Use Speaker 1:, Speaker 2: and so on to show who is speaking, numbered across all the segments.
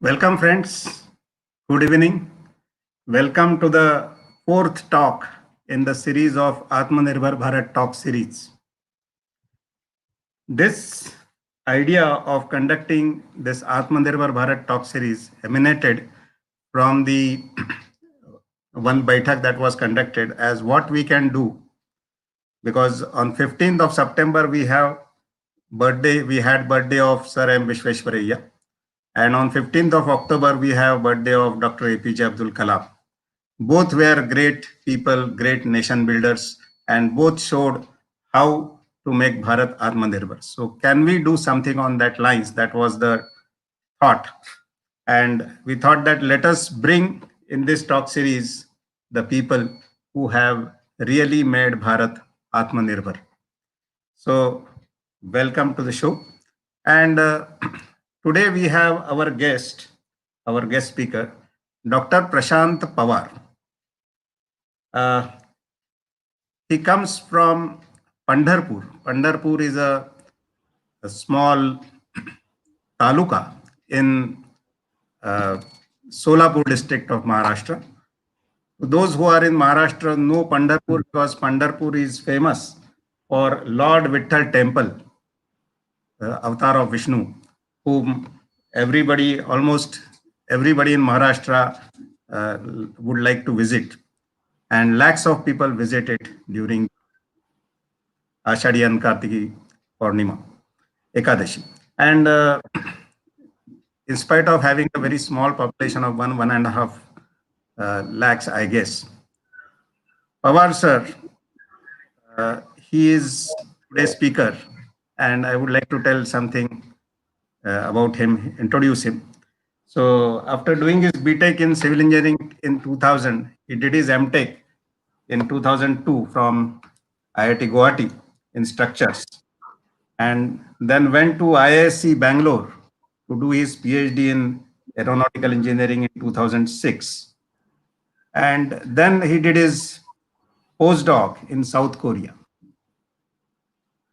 Speaker 1: Welcome, friends. Good evening. Welcome to the fourth talk in the series of AthmaNirbhar Bharat talk series. This idea of conducting this AthmaNirbhar Bharat talk series emanated from the one baitak that was conducted as what we can do, because on 15th of September we had birthday of Sir M. Vishweshwaraya, and on 15th of October we have birthday of Dr. APJ Abdul Kalam. Both were great people, great nation builders, and both showed how to make Bharat Atmanirbhar. So can we do something on that lines? That was the thought. And we thought that let us bring in this talk series the people who have really made Bharat Atmanirbhar. So welcome to the show. And today we have our guest speaker, Dr. Prashant Pawar. He comes from Pandharpur. Pandharpur is a small taluka in Solapur district of Maharashtra. Those who are in Maharashtra know Pandharpur because Pandharpur is famous for Lord Vitthal temple, avatar of Vishnu, whom almost everybody in Maharashtra would like to visit. And lakhs of people visit it during Ashadi and Kartiki Purnima, Ekadashi. And in spite of having a very small population of 1.5 lakhs, I guess, Pawar sir, he is today's speaker, and I would like to tell something about him, introduce him. So after doing his BTech in civil engineering in 2000, he did his MTech in 2002 from IIT Guwahati in structures, and then went to IISc Bangalore to do his PhD in aeronautical engineering in 2006. And then he did his postdoc in South Korea.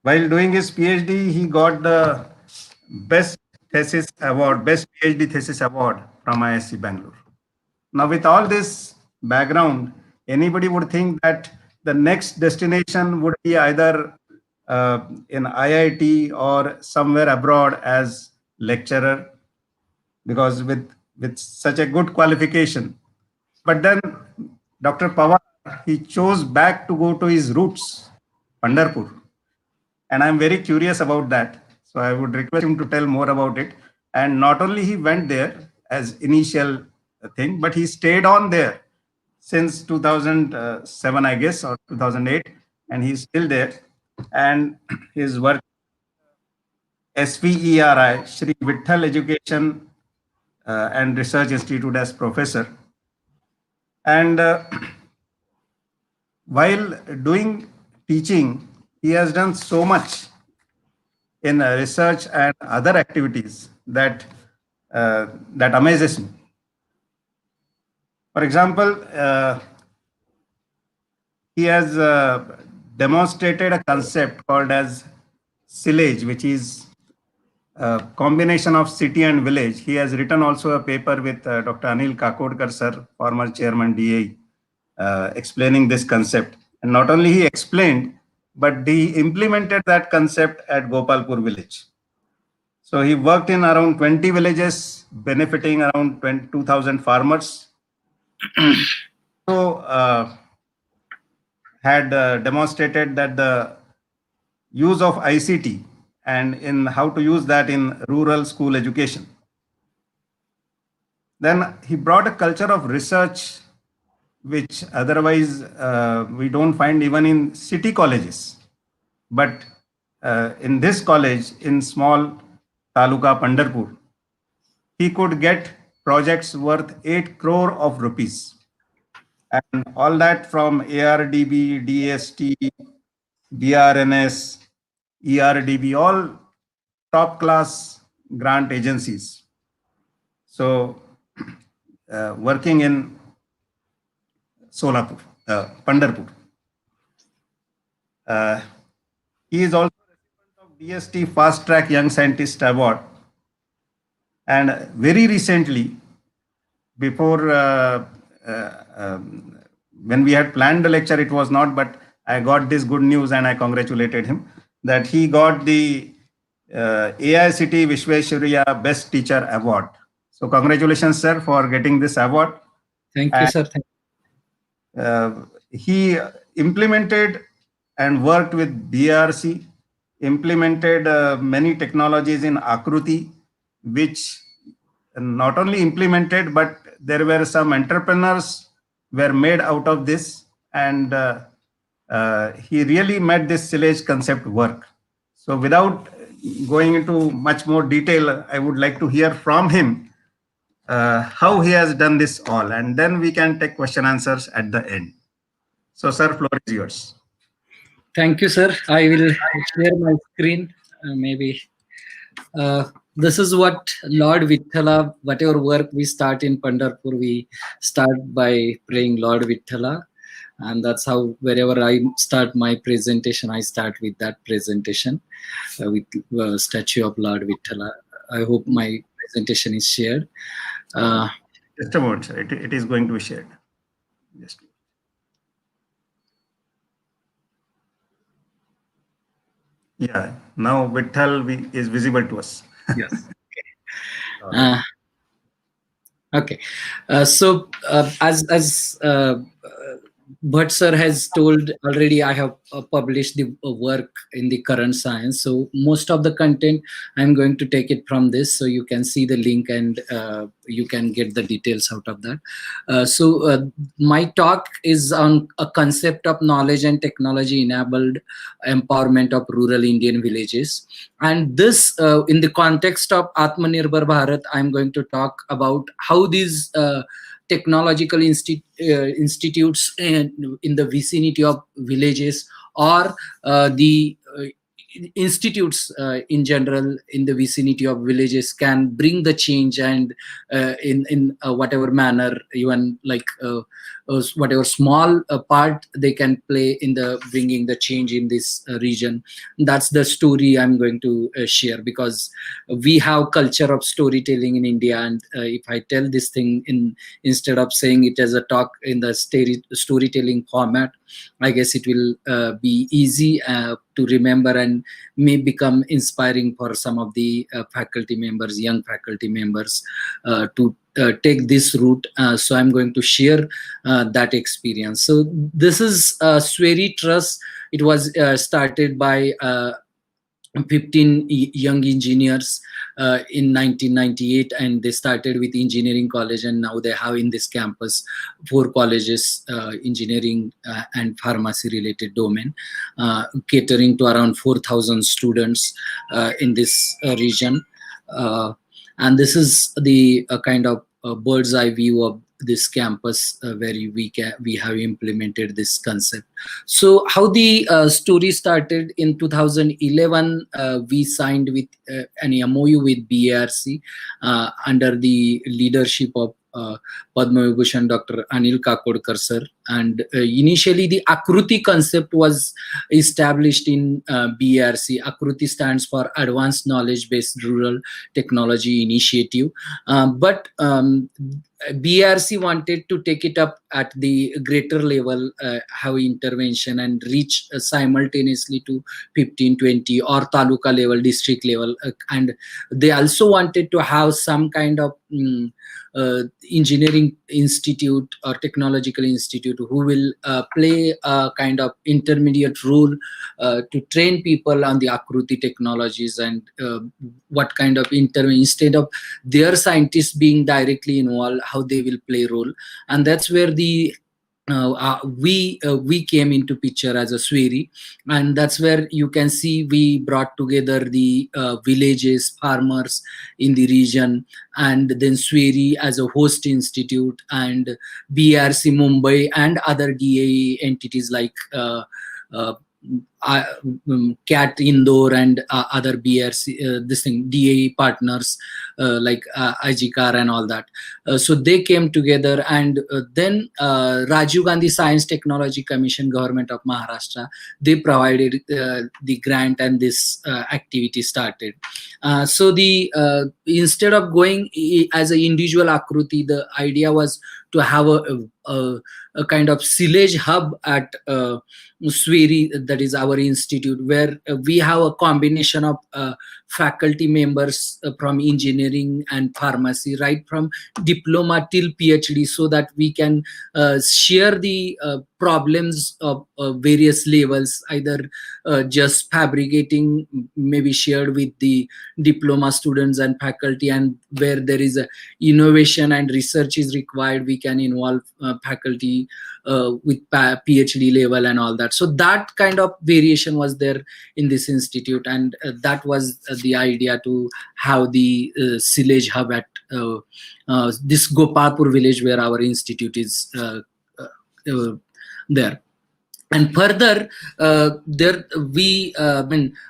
Speaker 1: While doing his PhD, he got the best PhD thesis award from IISc Bangalore. Now, with all this background, anybody would think that the next destination would be either in IIT or somewhere abroad as lecturer, because with such a good qualification. But then Dr. Pawar, he chose back to go to his roots, Pandharpur, and I'm very curious about that. So I would request him to tell more about it. And not only he went there as initial thing, but he stayed on there since 2007, I guess, or 2008, and he's still there. And his work, SVERI, Shri Vitthal Education and Research Institute as professor. And while doing teaching, he has done so much in research and other activities that amazes me. For example, he has demonstrated a concept called as CILLAGE, which is a combination of city and village. He has written also a paper with Dr. Anil Kakodkar sir, former chairman DAE, explaining this concept. And not only he explained, but he implemented that concept at Gopalpur village. So he worked in around 20 villages, benefiting around 2,000 farmers. So had demonstrated that the use of ICT and in how to use that in rural school education. Then he brought a culture of research which otherwise we don't find even in city colleges. But in this college, in small Taluka Pandharpur, he could get projects worth 8 crore of rupees. And all that from ARDB, DST, BRNS, ERDB, all top class grant agencies. So working in Solapur, Pandharpur. He is also recipient of DST Fast Track Young Scientist Award And very recently, before when we had planned the lecture, it was not, but I got this good news and I congratulated him that he got the AICT Vishweshwarya Best Teacher Award. So congratulations, sir, for getting this award.
Speaker 2: Thank you, sir.
Speaker 1: He implemented and worked with BRC, implemented many technologies in Akruti, which not only implemented, but there were some entrepreneurs were made out of this, and he really made this sillage concept work. So without going into much more detail, I would like to hear from him how he has done this all, and then we can take question answers at the end. So, sir, floor is yours.
Speaker 2: Thank you, sir. I will share my screen. Maybe this is what Lord Vithala, whatever work we start in Pandharpur, we start by praying Lord Vithala. And that's how wherever I start my presentation, I start with that presentation with statue of Lord Vithala. I hope my presentation is shared.
Speaker 1: Just a moment, sir. It is going to be shared. Just. Yeah, now Vitthal is visible to us.
Speaker 2: Yes. Okay. So as Bhatt sir has told already, I have published the work in the current science. So most of the content, I'm going to take it from this. So you can see the link and you can get the details out of that. My talk is on a concept of knowledge and technology enabled empowerment of rural Indian villages. And this, in the context of AthmaNirbhar Bharat, I'm going to talk about how these technological institutes in the vicinity of villages or the institutes in general in the vicinity of villages can bring the change, and in whatever manner, even like whatever small part they can play in the bringing the change in this region. That's the story I'm going to share, because we have culture of storytelling in India, and if I tell this thing instead of saying it as a talk in the storytelling format, I guess it will be easy to remember and may become inspiring for some of the faculty members, young faculty members, to take this route. So I'm going to share that experience. So this is Sweri Trust. It was started by 15 young engineers in 1998, and they started with engineering college, and now they have in this campus 4 colleges, engineering and pharmacy related domain, catering to around 4,000 students in this region. And this is the kind of bird's eye view of this campus where we have implemented this concept. So how the story started in 2011, we signed with an MOU with BARC under the leadership of Padma Vibhushan Dr. Anil Kakodkar sir. And initially the Akruti concept was established in BARC. Akruti stands for Advanced Knowledge Based Rural Technology Initiative. But BRC wanted to take it up at the greater level, have intervention and reach simultaneously to 15, 20 or taluka level, district level. And they also wanted to have some kind of engineering institute or technological institute who will play a kind of intermediate role to train people on the Akruti technologies, and what kind of instead of their scientists being directly involved, how they will play role. And that's where the we came into picture as a Sweri, and that's where you can see we brought together the villages, farmers in the region, and then Sweri as a host institute, and BRC Mumbai and other DAE entities like CAT Indore and other BRC, this thing, DAE partners like Ajikar and all that. So they came together, and then Rajiv Gandhi Science Technology Commission, Government of Maharashtra, they provided the grant, and this activity started. So the instead of going as an individual Akruti, the idea was to have a kind of sillage hub at Sweri, that is our institute, where we have a combination of faculty members from engineering and pharmacy, right from diploma till PhD, so that we can share the problems of various levels, either just fabricating maybe shared with the diploma students and faculty, and where there is a innovation and research is required, we can involve faculty with PhD level and all that. So that kind of variation was there in this institute, and that was the idea to have the sillage hub at this Gopalpur village where our institute is there. And further, there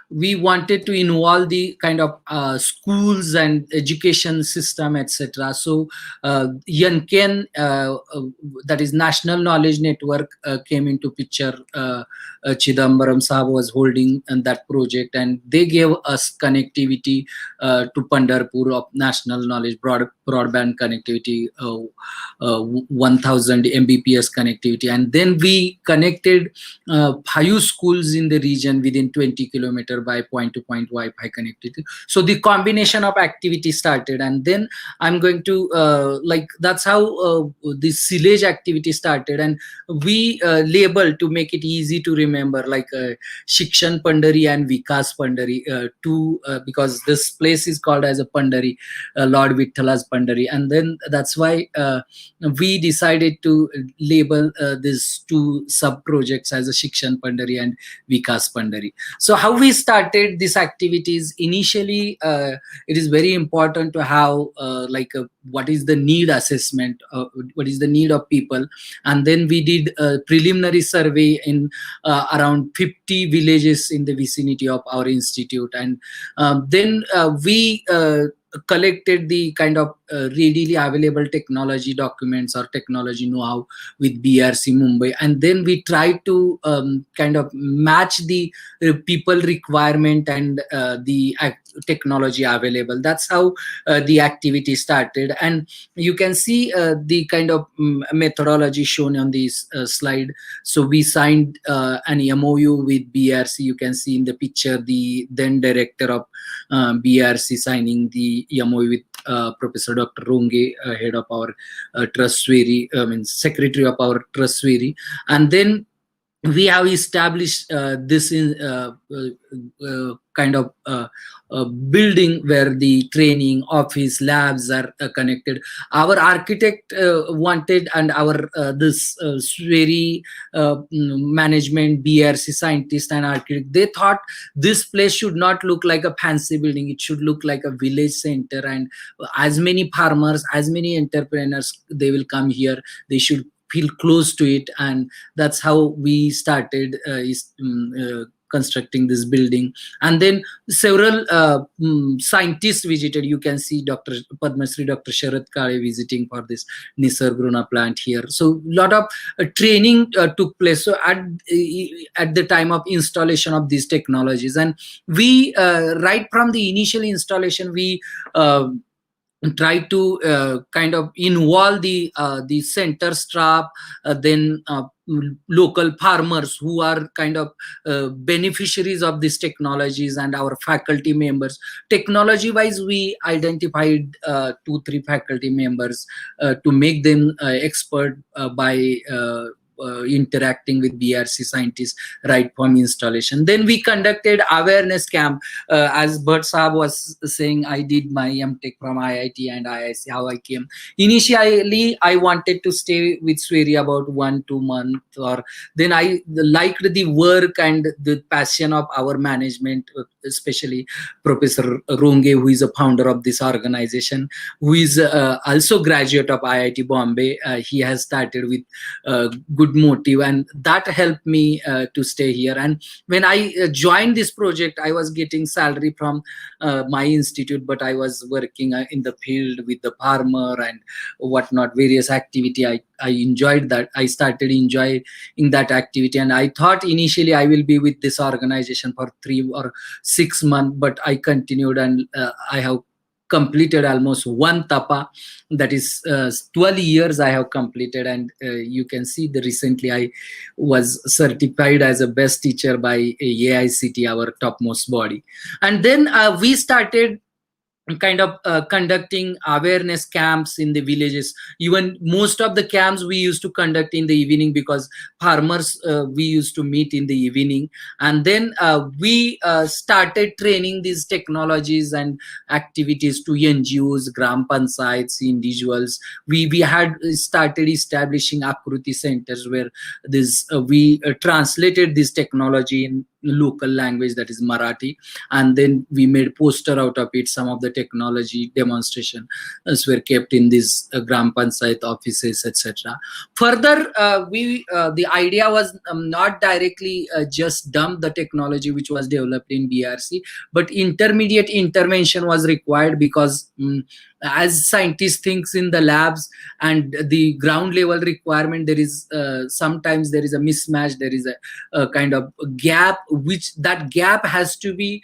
Speaker 2: we wanted to involve the kind of schools and education system, etc. So Yanken, that is National Knowledge Network, came into picture. Chidambaram Sahab was holding that project, and they gave us connectivity to Pandharpur of National Knowledge broadband connectivity, 1000 Mbps connectivity, and then we connected 5 schools in the region within 20 kilometers by point-to-point Wi-Fi connectivity. So the combination of activity started, and then I'm going to that's how the sillage activity started, and we labeled, to make it easy to remember, like Shikshan Pandari and Vikas Pandari, because this place is called as a Pandari, Lord Vitthala's Pandari, and then that's why we decided to label these 2 sub projects as a Shikshan Pandari and Vikas Pandari. So how we started these activities initially, it is very important to have what is the need assessment, what is the need of people, and then we did a preliminary survey in around 50 villages in the vicinity of our institute, and then we collected the kind of readily available technology documents or technology know-how with BRC Mumbai, and then we tried to kind of match the people requirement and the technology available. That's how the activity started, and you can see the kind of methodology shown on this slide. So we signed an MOU with BRC. You can see in the picture the then director of BRC signing the MOU with Professor Dr. Ronge, head of our trust Sweri, secretary of our trust Sweri, and then we have established this in kind of building where the training office labs are connected. Our architect wanted, and our this Sweri management, BRC scientist and architect, they thought this place should not look like a fancy building, it should look like a village center, and as many farmers, as many entrepreneurs, they will come here, they should feel close to it, and that's how we started constructing this building. And then several scientists visited. You can see Dr. Padma Shri Dr. Sharad Kale visiting for this Nisargruna plant here. So a lot of training took place. So at the time of installation of these technologies, and we right from the initial installation, we try to kind of involve the center staff, then local farmers who are kind of beneficiaries of these technologies, and our faculty members. Technology wise, we identified 2-3 faculty members to make them expert by interacting with BRC scientists right from installation. Then we conducted awareness camp. As Bhatt Sahab was saying, I did my MTech from IIT and IIC, how I came. Initially, I wanted to stay with Sweri about 1-2 months, or then I liked the work and the passion of our management, especially Professor Ronge, who is a founder of this organization, who is also graduate of IIT Bombay. He has started with good good motive, and that helped me to stay here. And when I joined this project, I was getting salary from my institute, but I was working in the field with the farmer and whatnot, various activity. I enjoyed that. I started enjoying that activity, and I thought initially I will be with this organization for 3 or 6 months, but I continued, and I have completed almost one tapa, that is 12 years I have completed. And you can see the recently I was certified as a best teacher by AICT, our topmost body. And then we started kind of conducting awareness camps in the villages. Even most of the camps we used to conduct in the evening, because farmers we used to meet in the evening. And then we started training these technologies and activities to NGOs, gram panchayats, individuals. We had started establishing Akruti centers, where this we translated this technology in local language, that is Marathi, and then we made poster out of it. Some of the technology demonstration were kept in these gram panchayat offices, etc. Further, the idea was not directly just dump the technology which was developed in BRC, but intermediate intervention was required, because as scientists thinks in the labs and the ground level requirement, there is sometimes there is a mismatch, there is a kind of gap, which that gap has to be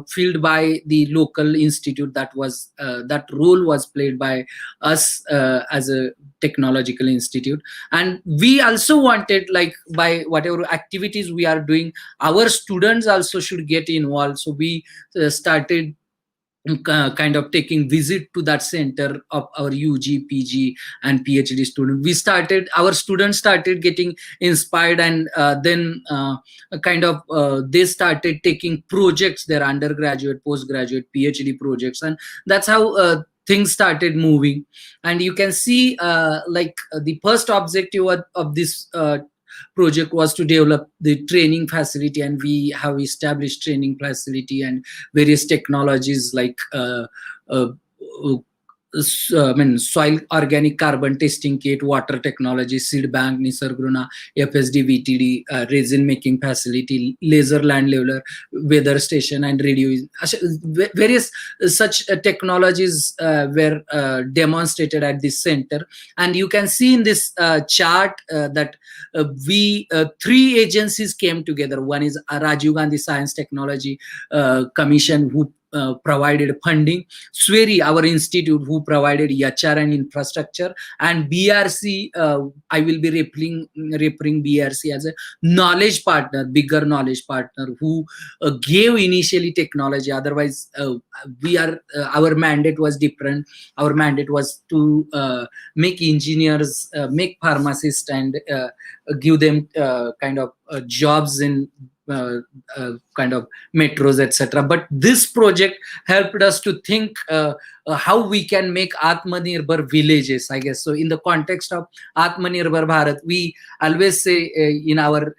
Speaker 2: filled by the local institute. That was that role was played by us as a technological institute. And we also wanted, like, by whatever activities we are doing, our students also should get involved. So we started kind of taking visit to that center of our UG, PG and PhD student. Our students started getting inspired, and then kind of they started taking projects, their undergraduate, postgraduate, PhD projects, and that's how things started moving. And you can see the first objective of this project was to develop the training facility, and we have established training facility and various technologies like soil organic carbon testing kit, water technology, seed bank, Nisargruna, FSD, VTD, resin making facility, laser land leveler, weather station, and radio. Various such technologies were demonstrated at this center. And you can see in this chart that we three agencies came together. One is Rajiv Gandhi Science Technology Commission, who provided funding, SWERI, our institute, who provided HR and infrastructure, and BRC, I will be referring BRC as a knowledge partner, bigger knowledge partner, who gave initially technology. Otherwise, our mandate was different. Our mandate was to make engineers, make pharmacists, and give them kind of jobs in kind of metros, etc. But this project helped us to think how we can make AthmaNirbhar villages, I guess. So in the context of AthmaNirbhar Bharat, we always say in our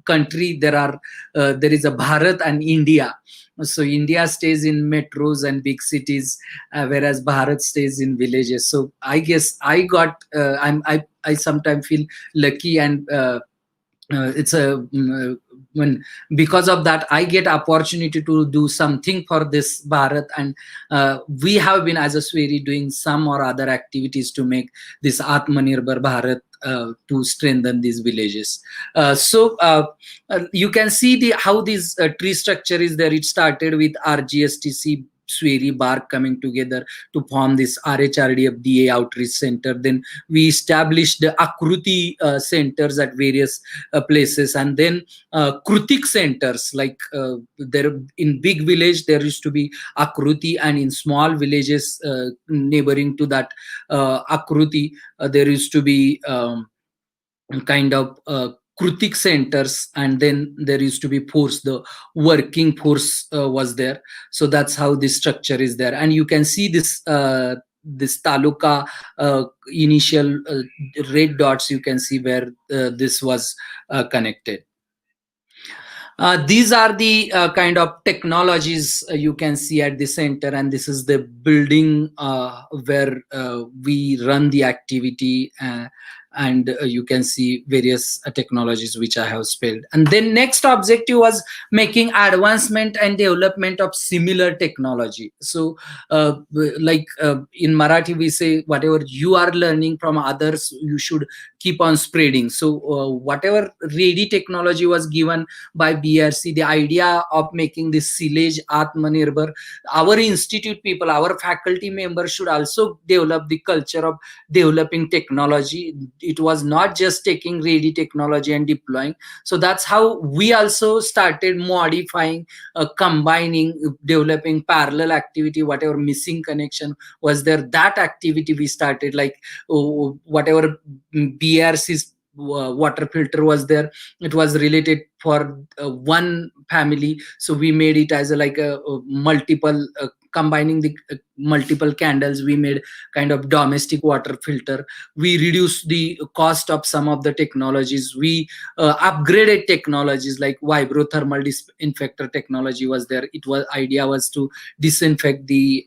Speaker 2: country there is a Bharat and India. So India stays in metros and big cities, whereas Bharat stays in villages. So I guess I got I sometimes feel lucky, and it's a when because of that I get opportunity to do something for this Bharat. And we have been, as a SWERI, doing some or other activities to make this AthmaNirbhar Bharat to strengthen these villages. So you can see how this tree structure is there. It started with RGSTC, SWERI, BARC coming together to form this RHRDF DA Outreach Center. Then we established the Akruti centers at various places, and then Krutik centers, like there in big village there used to be Akruti, and in small villages neighboring to that Akruti there used to be kind of Krutik centers, and then there used to be force, the working force was there. So that's how this structure is there. And you can see this this taluka initial red dots, you can see where this was connected. These are the kind of technologies you can see at the center, and this is the building where we run the activity. and you can see various technologies which I have spelled. And then next objective was making advancement and development of similar technology. So in Marathi we say, whatever you are learning from others, you should keep on spreading. So whatever ready technology was given by BRC, the idea of making this CILLAGE AthmaNirbhar, our institute people, our faculty members should also develop the culture of developing technology. It was not just taking ready technology and deploying. So that's how we also started modifying, combining, developing parallel activity. Whatever missing connection was there, that activity we started, like whatever BRC's water filter was there, it was related for one family, so we made it as a multiple, combining the multiple candles, we made kind of domestic water filter. We reduced the cost of some of the technologies. We upgraded technologies like vibrothermal disinfector technology was there. It was idea was to disinfect the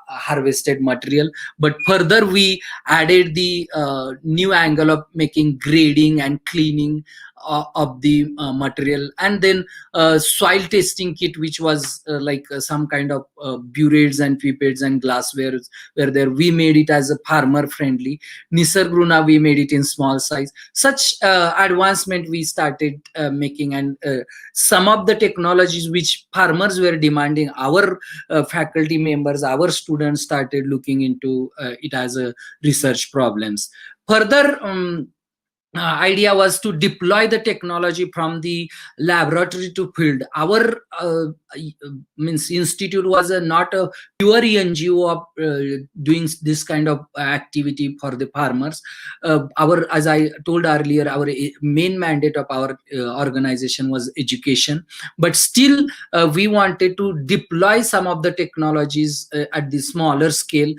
Speaker 2: harvested material, but further we added the new angle of making grading and cleaning of the material. And then soil testing kit, which was some kind of burets and pipettes and glassware were there. We made it as a farmer friendly. Nisargruna, we made it in small size. Such advancement we started making, and some of the technologies which farmers were demanding, our faculty members, our students started looking into it as a research problems. Further, idea was to deploy the technology from the laboratory to field. Our means institute was not a pure NGO of doing this kind of activity for the farmers. Our, as I told earlier, our main mandate of our organization was education, but still we wanted to deploy some of the technologies at the smaller scale,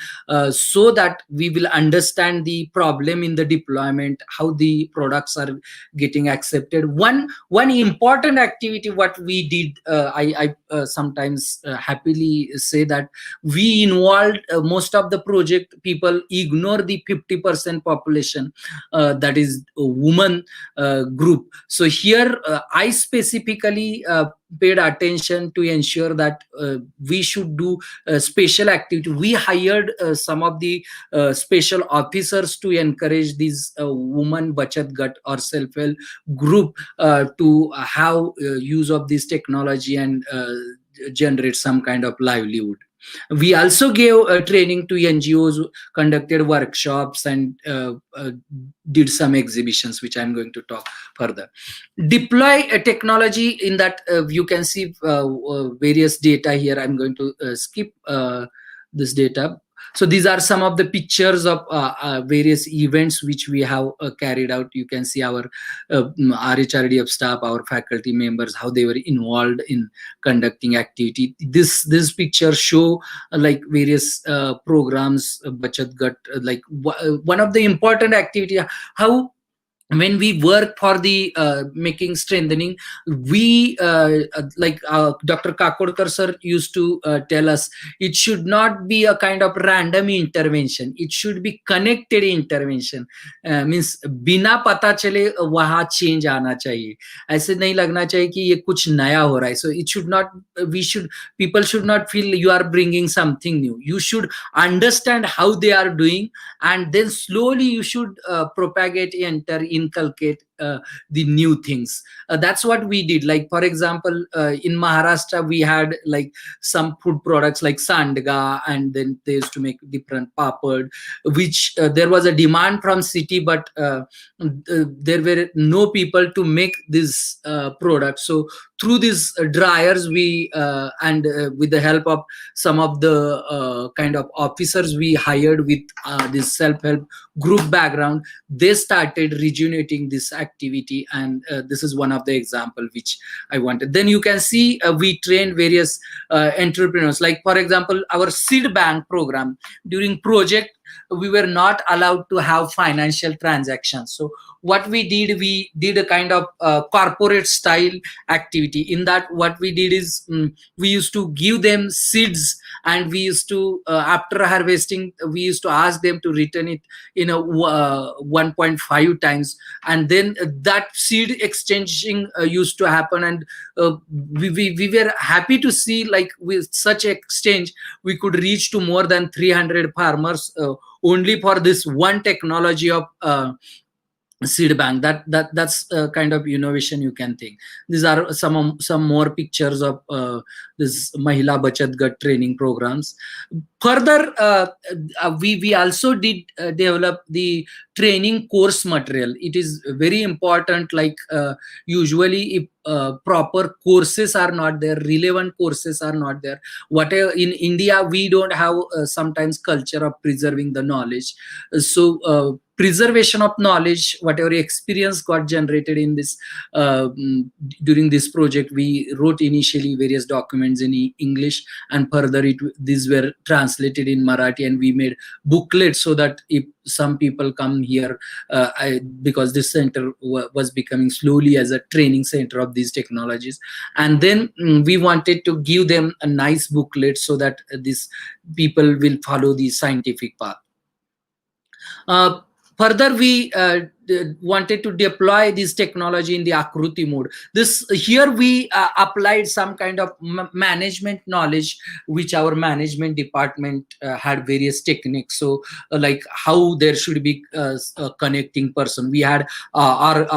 Speaker 2: so that we will understand the problem in the deployment, how the products are getting accepted. One important activity what we did, I sometimes happily say that we involved most of the project people ignore the 50% population, that is a woman group. So here I specifically paid attention to ensure that we should do special activity. We hired some of the special officers to encourage these woman bachat gut or self-help group to have use of this technology and generate some kind of livelihood. We also gave training to NGOs, conducted workshops, and did some exhibitions, which I'm going to talk further. Deploy a technology in that you can see various data here. I'm going to skip this data. So these are some of the pictures of various events which we have carried out. You can see our RHRDF staff, our faculty members, how they were involved in conducting activity. This picture show like various programs, Bachat Gut, like one of the important activity, how when we work for the making strengthening, we Dr. Kakodkar sir used to tell us, it should not be a kind of random intervention, it should be connected intervention. Means बिना पता चले वहाँ change आना चाहिए, ऐसे नहीं लगना चाहिए कि ये कुछ नया हो रहा है. So it should not, people should not feel you are bringing something new. You should understand how they are doing, and then slowly you should propagate, inculcate the new things. That's what we did. Like for example, in Maharashtra we had like some food products like sandga, and then they used to make different papad, which there was a demand from city, but there were no people to make this product. So through these dryers, we and with the help of some of the kind of officers we hired with this self-help group background, they started rejuvenating this activity. And this is one of the example which I wanted. Then you can see we trained various entrepreneurs. Like for example, our seed bank program, during project we were not allowed to have financial transactions. So what we did a kind of corporate style activity. In that, what we did is, we used to give them seeds, and we used to, after harvesting, we used to ask them to return it in a 1.5 times, and then that seed exchanging used to happen. And we were happy to see, like, with such exchange we could reach to more than 300 farmers, only for this one technology of seed bank. That's kind of innovation you can think. These are some more pictures of this Mahila Bachat Gat training programs. Further, we also did develop the training course material. It is very important, like, usually if proper courses are not there, relevant courses are not there, whatever, in India we don't have sometimes culture of preserving the knowledge. So preservation of knowledge, whatever experience got generated in this during this project, we wrote initially various documents in English, and further these were translated in Marathi, and we made booklets so that if some people come here, because this center was becoming slowly as a training center of these technologies, and then we wanted to give them a nice booklet so that these people will follow the scientific path. Further, we wanted to deploy this technology in the Akruti mode. Here we applied some kind of management knowledge, which our management department had various techniques. So like how there should be a connecting person. We had our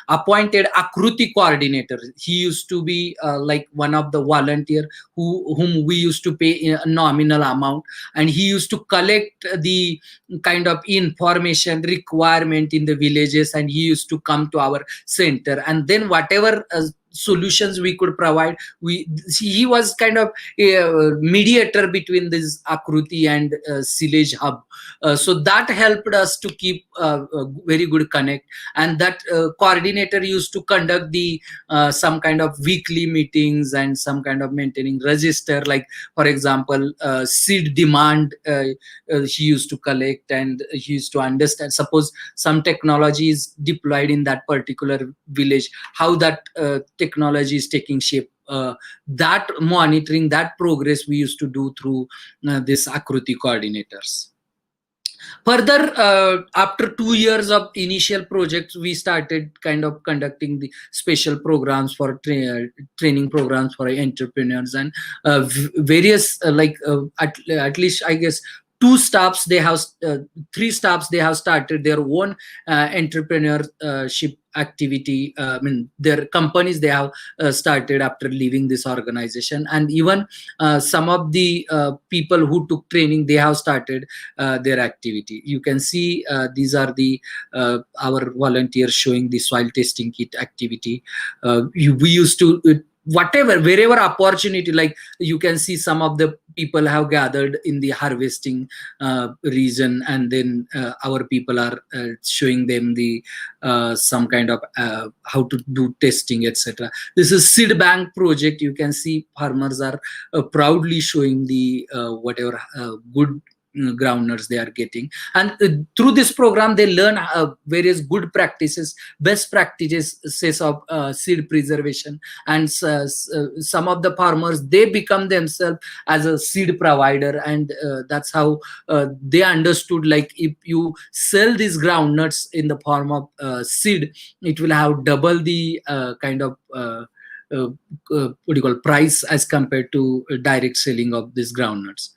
Speaker 2: appointed Akruti coordinator. He used to be like one of the volunteer whom we used to pay a nominal amount, and he used to collect the kind of information requirement in the villages, and he used to come to our center, and then whatever solutions we could provide, he was kind of a mediator between this Akruti and CILLAGE hub. So that helped us to keep a very good connect, and that coordinator used to conduct the some kind of weekly meetings and some kind of maintaining register, like for example seed demand he used to collect, and he used to understand, suppose some technology is deployed in that particular village, how that technology is taking shape. That monitoring, that progress we used to do through this Akruti coordinators. Further, after 2 years of initial projects, we started kind of conducting the special programs for training programs for entrepreneurs, and various at least I guess 2 staffs they have 3 staffs they have started their own entrepreneurship activity. Their companies they have started after leaving this organization, and even some of the people who took training, they have started their activity. You can see these are the our volunteers showing the soil testing kit activity. We used to wherever opportunity, like you can see some of the people have gathered in the harvesting region, and then our people are showing them the some kind of how to do testing, etc. This is seed bank project. You can see farmers are proudly showing the whatever good groundnuts they are getting, and through this program they learn various good practices, best practices of seed preservation, and some of the farmers they become themselves as a seed provider, and that's how they understood, like if you sell these groundnuts in the form of seed, it will have double the kind of what do you call price as compared to direct selling of these groundnuts.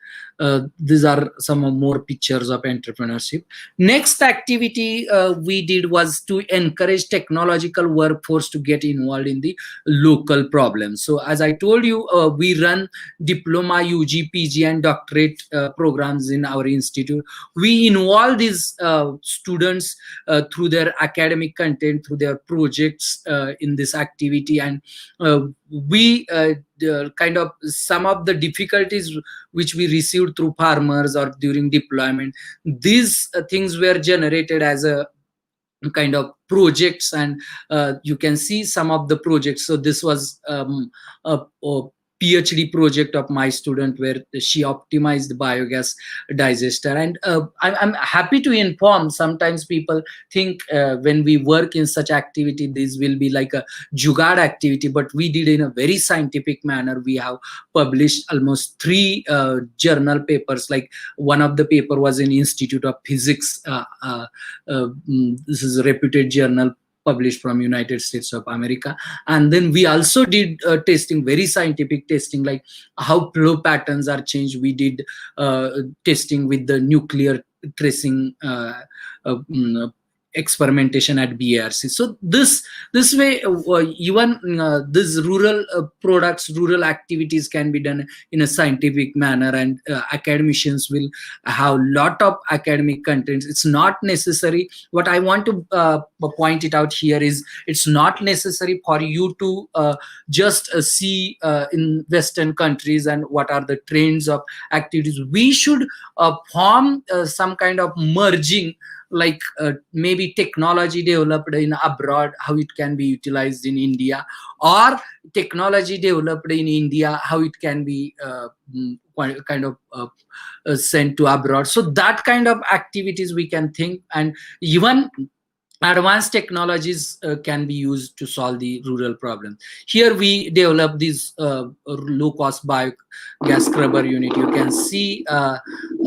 Speaker 2: These are some more pictures of entrepreneurship. Next activity we did was to encourage technological workforce to get involved in the local problems. So as I told you, we run diploma, UG, PG and doctorate programs in our institute. We involve these students through their academic content, through their projects in this activity, and we kind of some of the difficulties which we received through farmers or during deployment, these things were generated as a kind of projects, and you can see some of the projects. So this was PhD project of my student where she optimized the biogas digester. And I'm happy to inform, sometimes people think when we work in such activity, this will be like a jugaad activity, but we did in a very scientific manner. We have published almost 3 journal papers. Like one of the paper was in Institute of Physics. This is a reputed journal published from United States of America. And then we also did testing, very scientific testing, like how flow patterns are changed. We did testing with the nuclear tracing experimentation at BARC. So this way, even these rural products, rural activities can be done in a scientific manner, and academicians will have lot of academic contents. It's not necessary. What I want to point it out here is, it's not necessary for you to just see in Western countries and what are the trends of activities. We should form some kind of merging, like maybe technology developed in abroad, how it can be utilized in India, or technology developed in India, how it can be kind of sent to abroad. So that kind of activities we can think, and even advanced technologies can be used to solve the rural problem. Here we develop this low-cost biogas scrubber unit. You can see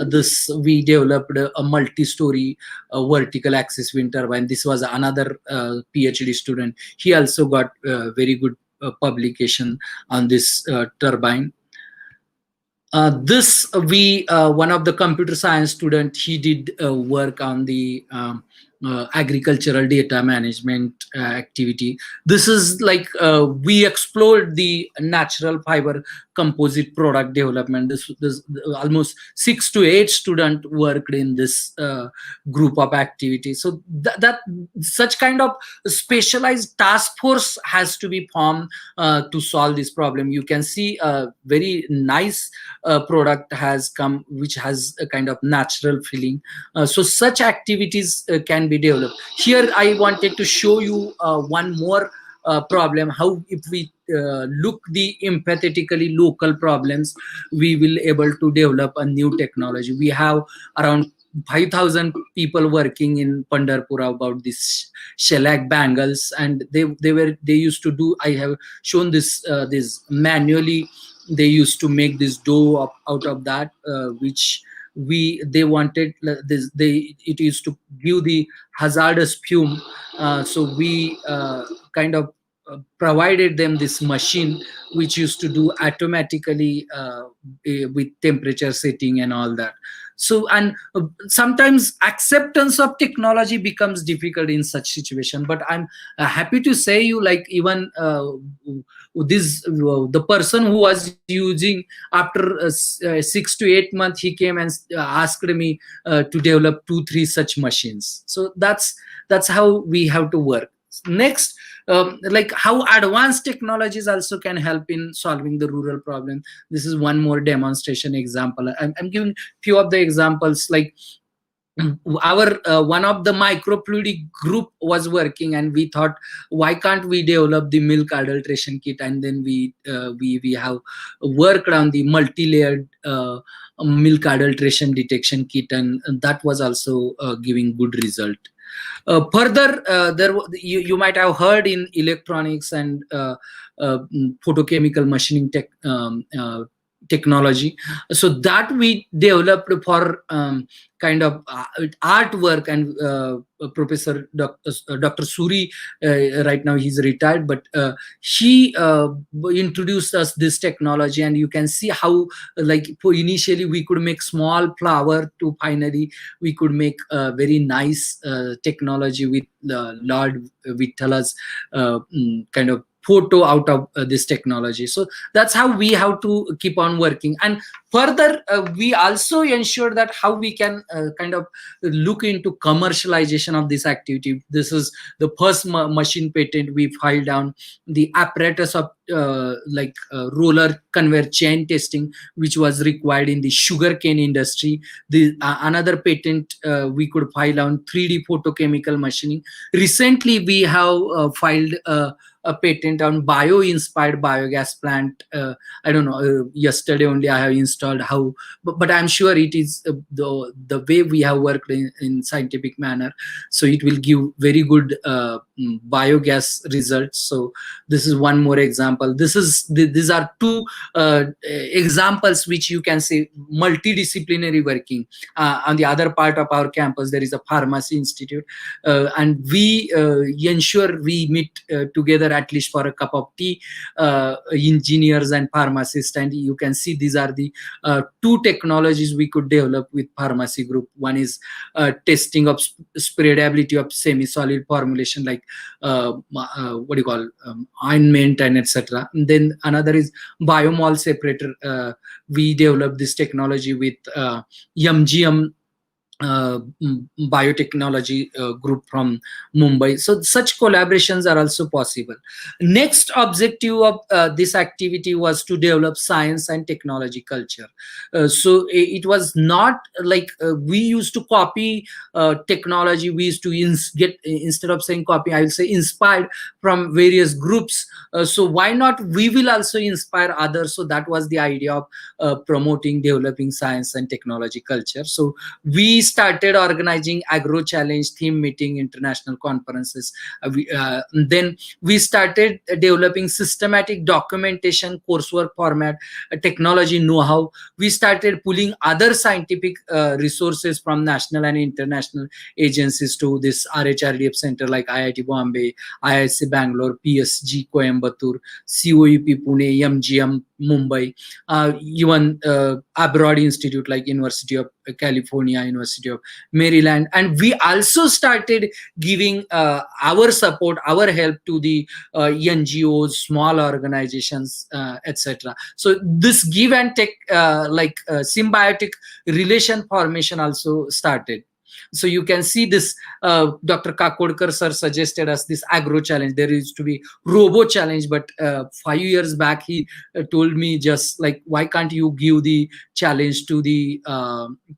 Speaker 2: this. We developed a multi-story vertical axis wind turbine. This was another PhD student. He also got very good publication on this turbine. This we one of the computer science student, he did work on the agricultural data management activity. This is like we explored the natural fiber composite product development. This almost 6 to 8 students worked in this group of activities. So that such kind of specialized task force has to be formed to solve this problem. You can see a very nice product has come, which has a kind of natural feeling. So such activities can be developed. Here I wanted to show you one more problem, how if we look the empathetically local problems, we will able to develop a new technology. We have around 5,000 people working in Pandharpur about this shellac bangles, and they used to do, I have shown this manually. They used to make this dough out of that, which they wanted this, it used to give the hazardous fume. So we kind of provided them this machine which used to do automatically with temperature setting and all that. So, and sometimes acceptance of technology becomes difficult in such situation, but I'm happy to say you, like even the person who was using, after 6 to 8 months, he came and asked me to develop 2-3 such machines. So that's how we have to work. Next, like how advanced technologies also can help in solving the rural problem. This is one more demonstration example. I'm giving few of the examples. Like our one of the microfluidic group was working, and we thought, why can't we develop the milk adulteration kit? And then we have worked on the multi-layered milk adulteration detection kit, and that was also giving good result. Further, you might have heard in electronics and photochemical machining technology. So that we developed for kind of artwork, and Professor Dr. Suri, right now he's retired, but he introduced us this technology, and you can see how, like, initially we could make small flower to finally we could make a very nice technology with Lord Vittala's kind of photo out of this technology. So that's how we have to keep on working. And further, we also ensure that how we can kind of look into commercialization of this activity. This is the first machine patent we filed on the apparatus of roller conveyor chain testing, which was required in the sugarcane industry. The another patent we could file on 3D photochemical machining. Recently we have filed a patent on bio-inspired biogas plant. I don't know, yesterday only I have installed how, but I'm sure it is the way we have worked in scientific manner, so it will give very good biogas results. So this is one more example. These are two examples which you can say multidisciplinary working. On the other part of our campus there is a pharmacy institute, and we ensure we meet together at least for a cup of tea, engineers and pharmacists, and you can see these are the two technologies we could develop with pharmacy group. One is testing of spreadability of semi-solid formulation like what do you call ointment and etc. Then another is biomol separator. We developed this technology with MGM biotechnology group from Mumbai. So such collaborations are also possible. Next objective of this activity was to develop science and technology culture. So it was not like we used to copy technology. We used to get, instead of saying copy, I will say inspired from various groups. So why not we will also inspire others? So that was the idea of promoting developing science and technology culture. So we started organizing Agro challenge, theme meeting, international conferences. Then we started developing systematic documentation, coursework format, technology know-how. We started pulling other scientific resources from national and international agencies to this RHRDF center like IIT Bombay, IISc Bangalore, PSG Coimbatore, COEP Pune, MGM Mumbai, even abroad institute like University of California, University of Maryland. And we also started giving our support, our help to the NGOs, small organizations, etc. So this give and take symbiotic relation formation also started. So you can see this, Dr. Kakodkar sir suggested us this Agro challenge. There used to be Robo challenge, but 5 years back he told me just like, why can't you give the challenge to the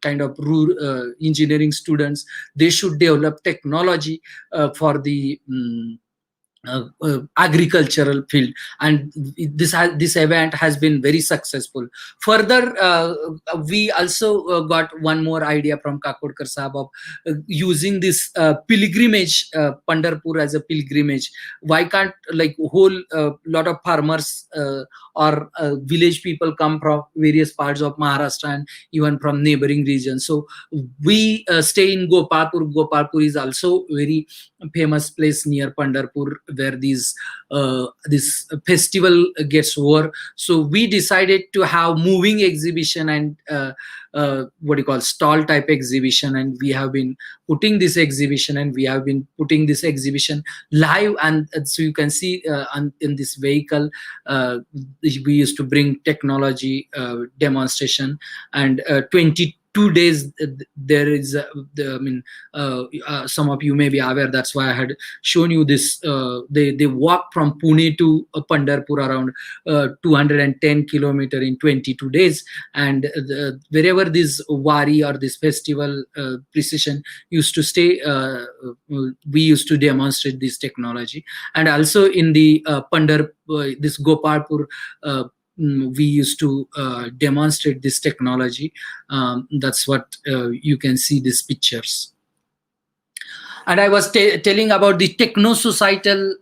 Speaker 2: kind of rural engineering students? They should develop technology for the agricultural field, and this event has been very successful. Further, we also got one more idea from Kakodkar Sahab of using this pilgrimage, Pandharpur as a pilgrimage. Why can't like whole lot of farmers or village people come from various parts of Maharashtra and even from neighboring regions? So we stay in Gopalpur. Gopalpur is also very famous place near Pandharpur where this festival gets over. So we decided to have moving exhibition and what do you call stall type exhibition, and we have been putting this exhibition live. And so you can see in this vehicle we used to bring technology demonstration, and 22 days there is some of you may be aware, that's why I had shown you this. They walk from Pune to Pandharpur around 210 kilometer in 22 days, and wherever this wari or this festival precision used to stay, we used to demonstrate this technology. And also in the this Gopalpur, we used to demonstrate this technology. That's what you can see these pictures. And I was telling about the techno-societal.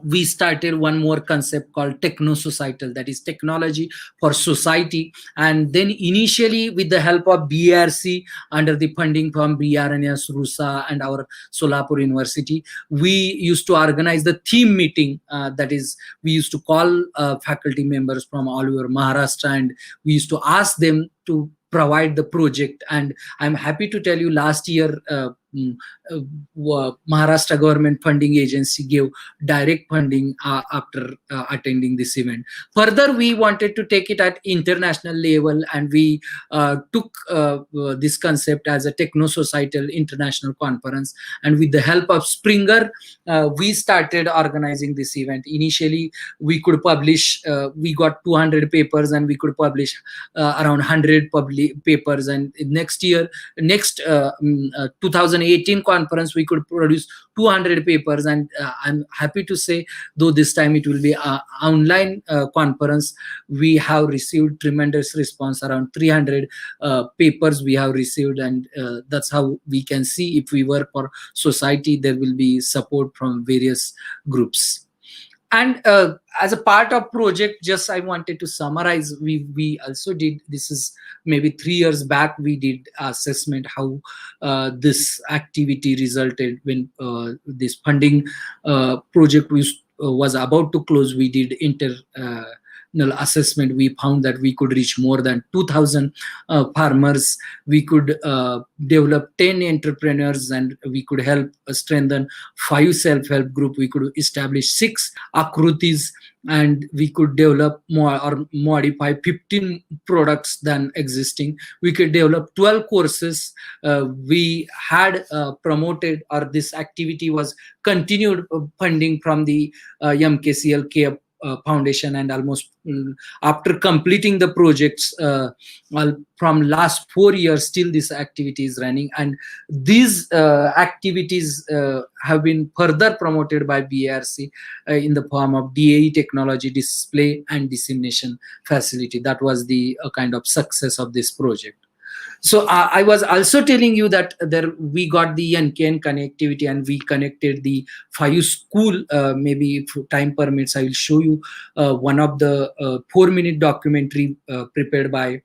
Speaker 2: We started one more concept called techno-societal, that is technology for society. And then initially with the help of BRC, under the funding from BRNS, RUSA and our Solapur University, we used to organize the theme meeting. That is, we used to call faculty members from all over Maharashtra, and we used to ask them to provide the project. And I'm happy to tell you last year Maharashtra government funding agency gave direct funding after attending this event. Further, we wanted to take it at international level, and we took this concept as a techno-societal international conference. And with the help of Springer, we started organizing this event. Initially, we could publish, we got 200 papers, and we could publish around 100 papers. And next year, 2018, 2018 conference, we could produce 200 papers, and I'm happy to say, though this time it will be an online conference, we have received tremendous response. Around 300 papers we have received, and that's how we can see if we work for society, there will be support from various groups. And as a part of project, just I wanted to summarize, we also did, this is maybe 3 years back, we did assessment how this activity resulted when this funding project was about to close. We did internal assessment. We found that we could reach more than 2,000 farmers. We could develop 10 entrepreneurs, and we could help strengthen 5 self-help group. We could establish 6 akrutis, and we could develop more or modify 15 products than existing. We could develop 12 courses. We had promoted, or this activity was continued funding from the MKCLK Foundation, and almost after completing the projects from last 4 years, still this activity is running, and these activities have been further promoted by BRC in the form of DAE technology, display and dissemination facility. That was the kind of success of this project. So I was also telling you that there we got the NKN connectivity, and we connected the 5 school. Maybe if time permits, I will show you one of the 4-minute documentary prepared by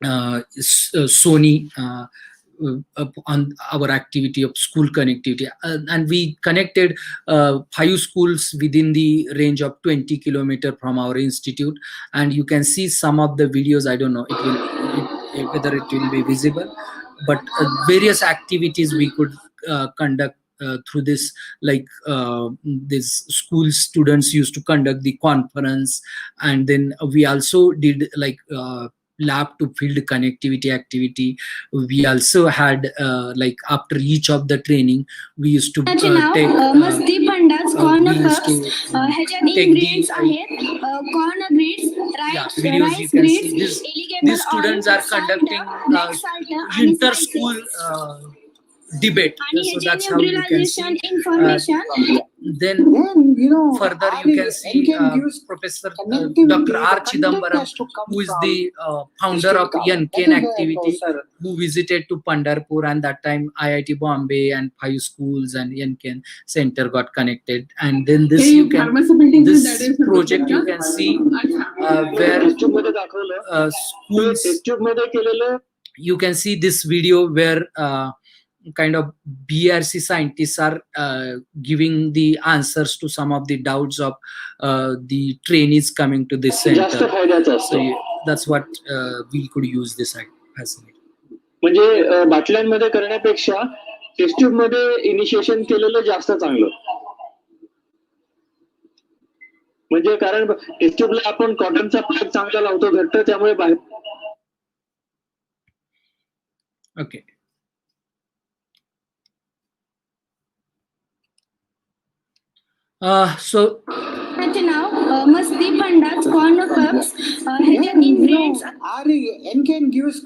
Speaker 2: Sony on our activity of school connectivity, and we connected 5 schools within the range of 20 kilometers from our institute. And you can see some of the videos. I don't know whether it will be visible, but various activities we could conduct through this, like these school students used to conduct the conference, and then we also did like lab to field connectivity activity. We also had like after each of the training, we used to take videos. You can see this, these students are conducting inter-school debate. So that's how you can see. Then further you can see Professor Dr. R. Chidambaram, who is the founder of NKN activity, who visited to Pandharpur, and that time IIT Bombay and 5 schools and NKN center got connected. And then this you can, this project you can see where schools, you can see this video where kind of BRC scientists are giving the answers to some of the doubts of the trainees coming to this center. So that's what we could use this facility.
Speaker 3: म्हणजे बाटल्यांमध्ये करण्यापेक्षा test tube मध्ये initiation केलेलं जास्त चांगलं. म्हणजे कारण test ट्यूबला आपण कॉटनचा pipe चांगला लावतो घट्ट, त्यामुळे बाहेर.
Speaker 2: Okay. So
Speaker 4: now must the pandas corner cups in grades
Speaker 5: NKN gives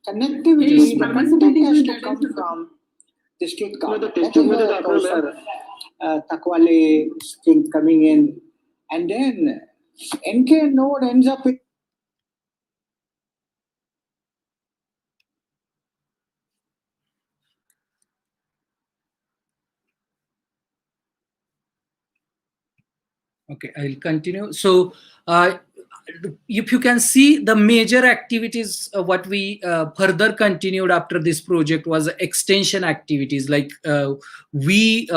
Speaker 5: connectivity, but connectivity has to come from the state government. That is where Professor Takwale thing coming in, and then NKN node ends up with.
Speaker 2: Okay, I'll continue. So if you can see the major activities, what we further continued after this project was extension activities. Like we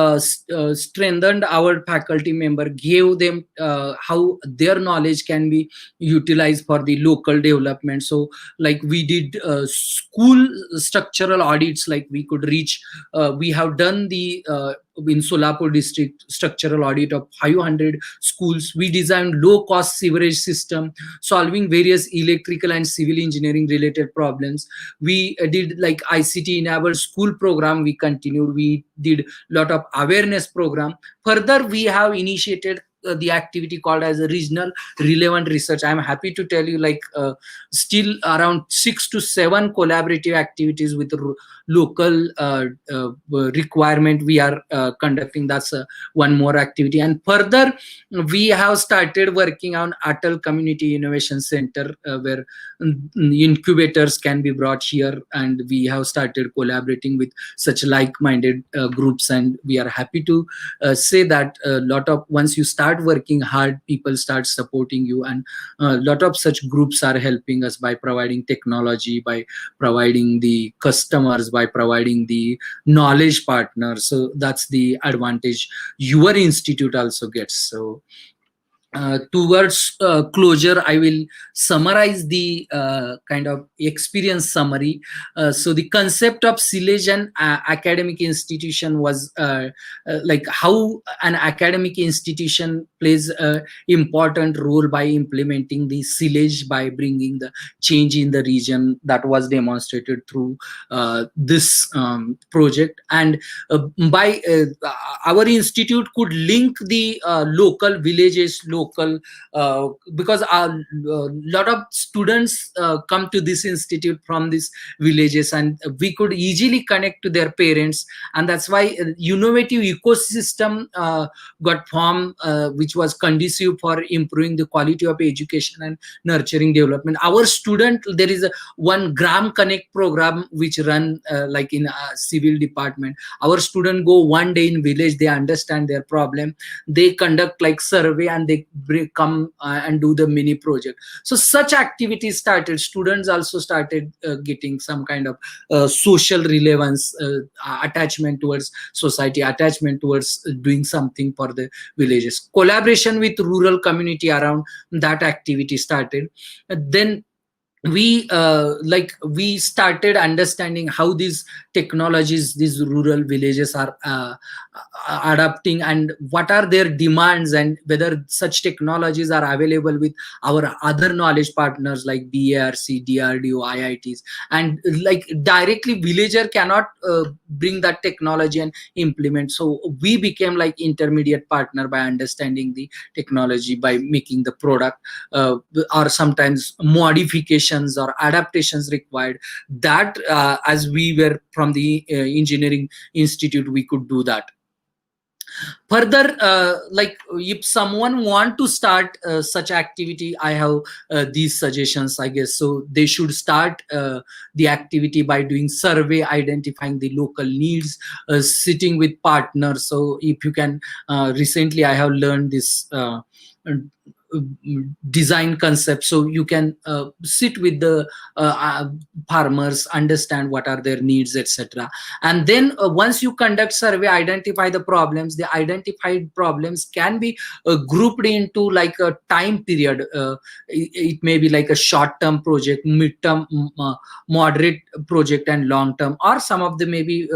Speaker 2: strengthened our faculty member, gave them how their knowledge can be utilized for the local development. So like we did school structural audits, like we could reach, we have done the in Solapur district structural audit of 500 schools. We designed low cost sewerage system, solving various electrical and civil engineering related problems. We did like ICT enabled school program. We continued. We did lot of awareness program. Further, we have initiated the activity called as a regional relevant research. I'm happy to tell you, like still around 6 to 7 collaborative activities with local requirement we are conducting. That's one more activity. And further, we have started working on Atal Community Innovation Center, where incubators can be brought here, and we have started collaborating with such like-minded groups. And we are happy to say that a lot of, once you start working hard, people start supporting you, and a lot of such groups are helping us by providing technology, by providing the customers, by providing the knowledge partners. So that's the advantage your institute also gets. So towards closure, I will summarize the kind of experience summary. So the concept of CILLAGE and academic institution was like how an academic institution plays an important role by implementing the CILLAGE, by bringing the change in the region. That was demonstrated through this project. And by our institute could link the local villages, local, because a lot of students come to this institute from these villages, and we could easily connect to their parents. And that's why innovative ecosystem got formed, which was conducive for improving the quality of education and nurturing development. Our student, there is a one Gram Connect program which run like in a civil department. Our student go one day in village, they understand their problem, they conduct like survey, and they come and do the mini project. So such activities started. Students also started getting some kind of social relevance, attachment towards society, attachment towards doing something for the villages. Collaboration with rural community around that activity started. Then we we started understanding how these technologies, these rural villages are adapting, and what are their demands, and whether such technologies are available with our other knowledge partners like BARC, DRDO, IITs. And like directly villager cannot bring that technology and implement. So we became like intermediate partner by understanding the technology, by making the product, or sometimes modifications or adaptations required, that as we were from the engineering institute, we could do that. Further, like if someone want to start such activity, I have these suggestions, I guess. So they should start the activity by doing survey, identifying the local needs, sitting with partners. So if you can, recently I have learned this design concept, so you can sit with the farmers, understand what are their needs, etc. And then once you conduct survey, identify the problems. The identified problems can be grouped into like a time period. It may be like a short-term project, mid-term, moderate project, and long-term, or some of them may be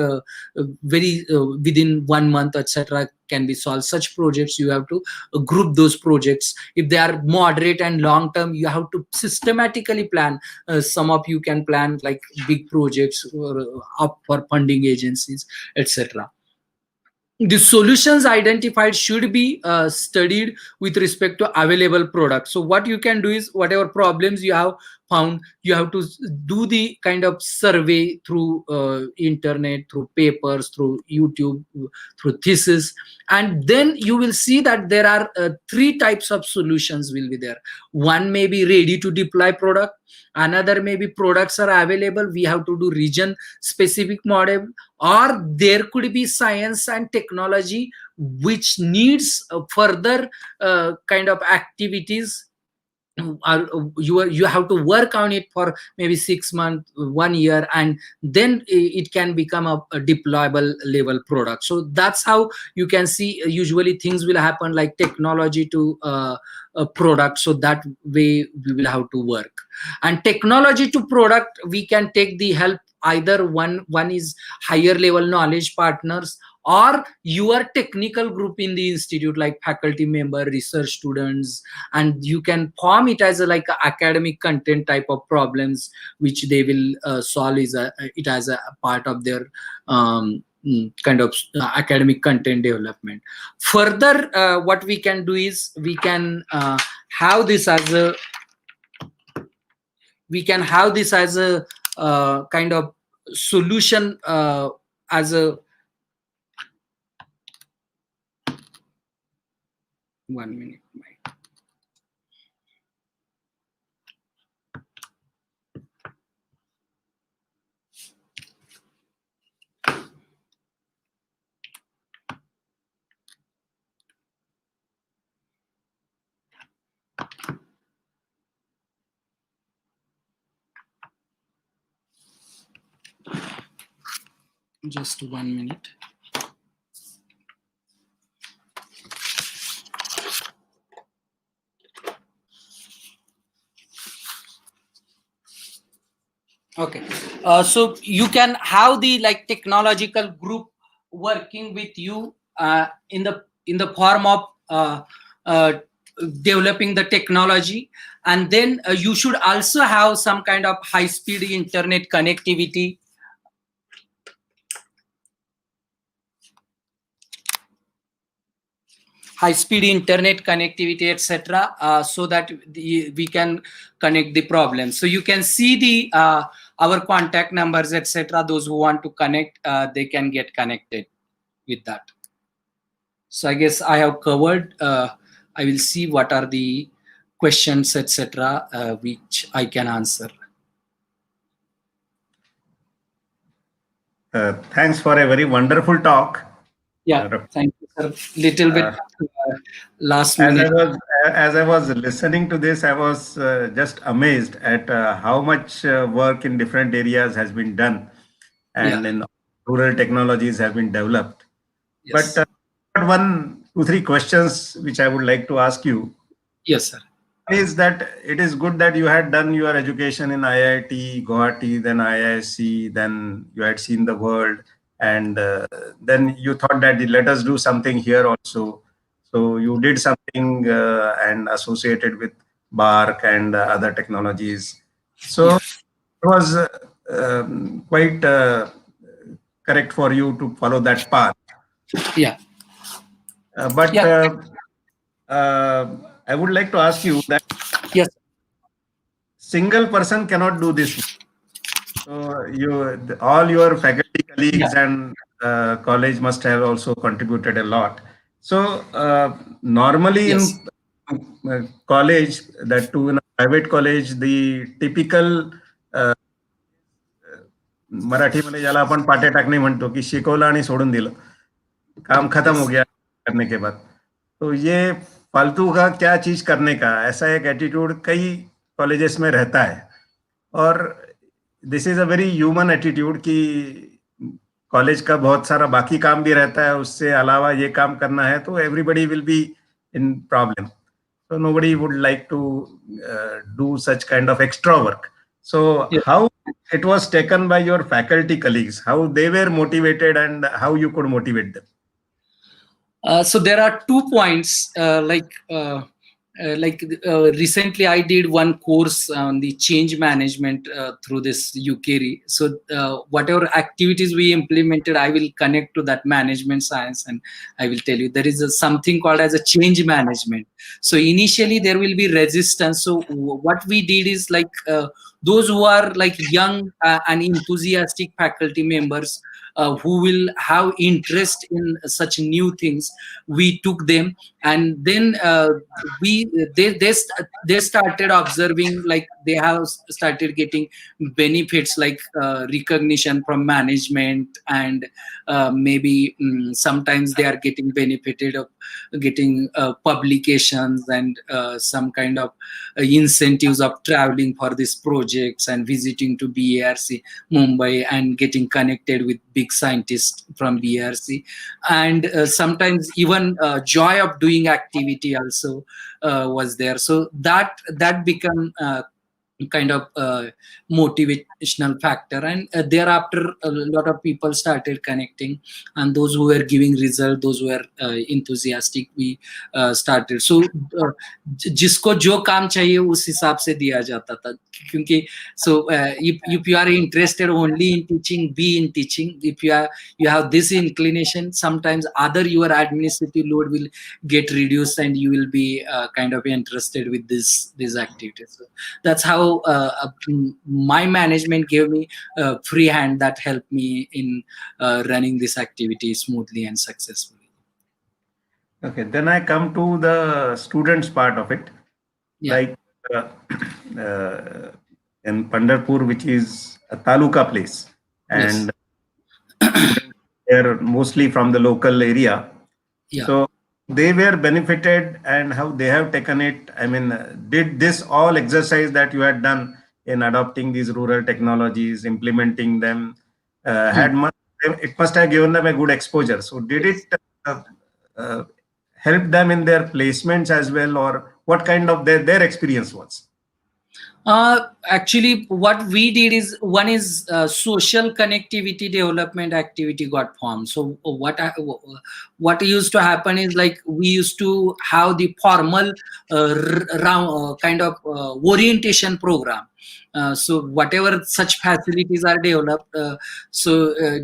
Speaker 2: very within 1 month, etc. can be solved. Such projects, you have to group those projects. If they are moderate and long term, you have to systematically plan. Some of you can plan like big projects up for funding agencies, etc. The solutions identified should be studied with respect to available products. So what you can do is, whatever problems you have found, you have to do the kind of survey through internet, through papers, through YouTube, through thesis, and then you will see that there are 3 types of solutions will be there. One may be ready to deploy product, another maybe products are available, we have to do region specific model, or there could be science and technology which needs further kind of activities. You have to work on it for maybe 6 months, 1 year, and then it can become a deployable level product. So that's how you can see usually things will happen, like technology to a product. So that way we will have to work. And technology to product, we can take the help, either one is higher level knowledge partners, or your technical group in the institute, like faculty member, research students, and you can form it as a like a academic content type of problems which they will solve it as a part of their kind of academic content development. Further, what we can do is we can have this as a kind of solution as a 1 minute. Just 1 minute. Okay, so you can have the technological group working with you in the form of developing the technology, and then you should also have some kind of high-speed internet connectivity. High-speed internet connectivity, etc., so that we can connect the problem. So you can see the our contact numbers, etc. Those who want to connect, they can get connected with that. So I guess I have covered. I will see what are the questions, etc., which I can answer.
Speaker 1: Thanks for a very wonderful talk.
Speaker 2: Yeah, thank you, sir. Little bit last
Speaker 1: As
Speaker 2: minute.
Speaker 1: as I was listening to this, I was just amazed at how much work in different areas has been done, and in rural technologies have been developed.
Speaker 2: Yes.
Speaker 1: But one, two, three questions which I would like to ask you.
Speaker 2: Yes, sir.
Speaker 1: Is that it is good that you had done your education in IIT Guwahati, then IISc, then you had seen the world, and then you thought that let us do something here also. So you did something and associated with bark and other technologies. So it was quite correct for you to follow that path.
Speaker 2: Yeah.
Speaker 1: But I would like to ask you that
Speaker 2: yes,
Speaker 1: single person cannot do this. So all your faculty colleagues and college must have also contributed a lot. So normally in college, that too in a private college, the typical मराठीमध्ये ज्याला आपण पाटे टाकणे म्हणतो की शिकवलं आणि सोडून दिलं, काम खत्म हो गया करने के बाद. तो ये फालतू का क्या चीज करने का, ऐसा एक एटीट्यूड कई कॉलेजेस में रहता है. और this is a very human attitude कि कॉलेज का बहुत सारा बाकी काम भी रहता है, उससे अलावा ये काम करना है, तो everybody will be in problem. So nobody would like to do such kind of extra work. So how it was taken by your faculty colleagues, how they were motivated and how you could motivate them?
Speaker 2: So there are 2 points. Recently I did one course on the change management through this UKRI. So whatever activities we implemented, I will connect to that management science, and I will tell you there is something called as a change management. So initially there will be resistance. So what we did is those who are young and enthusiastic faculty members who will have interest in such new things, we took them, and then they started observing they have started getting benefits recognition from management, and maybe sometimes they are getting benefited of getting publications and some kind of incentives of traveling for these projects and visiting to BARC Mumbai and getting connected with big scientists from BARC, and sometimes even joy of doing activity also was there. So that become kind of motivational factor, and thereafter a lot of people started connecting, and those who were giving result, those who were enthusiastic, we started. So जिसको जो काम चाहिए उस हिसाब से दिया जाता था, क्योंकि so if you are interested only in teaching, be in teaching. If you have this inclination, sometimes other your administrative load will get reduced and you will be kind of interested with these activities. So that's how my management gave me free hand that helped me in running this activity smoothly and successfully.
Speaker 1: Okay, then I come to the students part of it.
Speaker 2: Yeah.
Speaker 1: Like in Pandharpur, which is a taluka place, and they're mostly from the local area.
Speaker 2: Yeah.
Speaker 1: So they were benefited, and how they have taken it. I mean, did this all exercise that you had done in adopting these rural technologies, implementing them, it must have given them a good exposure. So did it help them in their placements as well, or what kind of their experience was?
Speaker 2: Actually, what we did is, one is social connectivity development activity got formed. So what used to happen is, like, we used to have the formal kind of orientation program. So whatever such facilities are developed,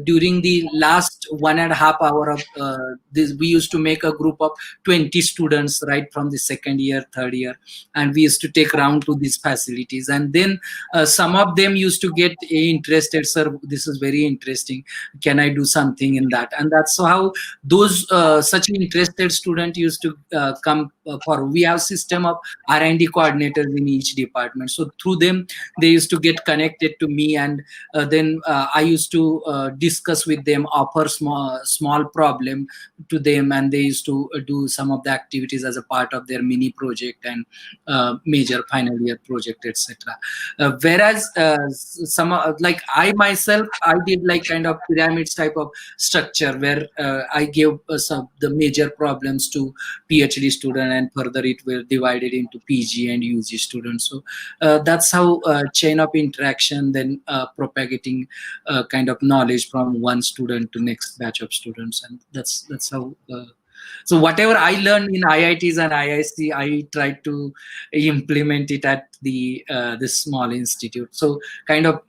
Speaker 2: during the last 1.5 hours of this, we used to make a group of 20 students right from the second year, third year, and we used to take round to these facilities, and then some of them used to get interested. Sir, this is very interesting, can I do something in that? And that's how those such interested student used to come for. We have system of R&D coordinators in each department, so through them they used to get connected to me, and then I used to discuss with them, offer small problem to them, and they used to do some of the activities as a part of their mini project and major final year project, etc. Whereas some like I myself, I did like kind of pyramids type of structure, where I gave some the major problems to PhD student, and further it will divided into PG and UG students. So that's how chain of interaction, then propagating kind of knowledge from one student to next batch of students, and that's how. So whatever I learned in IITs and IIC, I tried to implement it at the this small institute. So kind of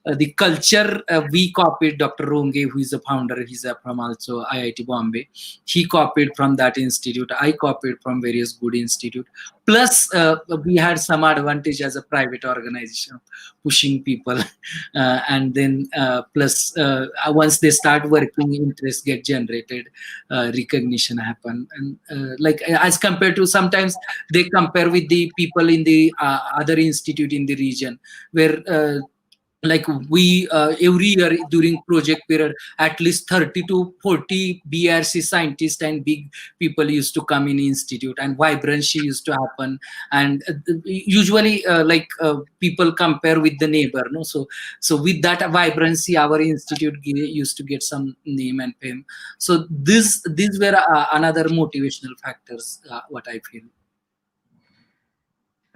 Speaker 2: the culture we copied. Dr. Ronge, who is the founder, he's from also IIT Bombay. He copied from that institute. I copied from various good institute. Plus, we had some advantage as a private organization, pushing people, and then plus once they start working, interest get generated, recognition happen, and like as compared to sometimes they compare with the people in the other institute in the region, where like we every year during project period, at least 30 to 40 BRC scientists and big people used to come in institute, and vibrancy used to happen, and usually people compare with the neighbor, no? So with that vibrancy, our institute used to get some name and fame. So these were another motivational factors, what I feel.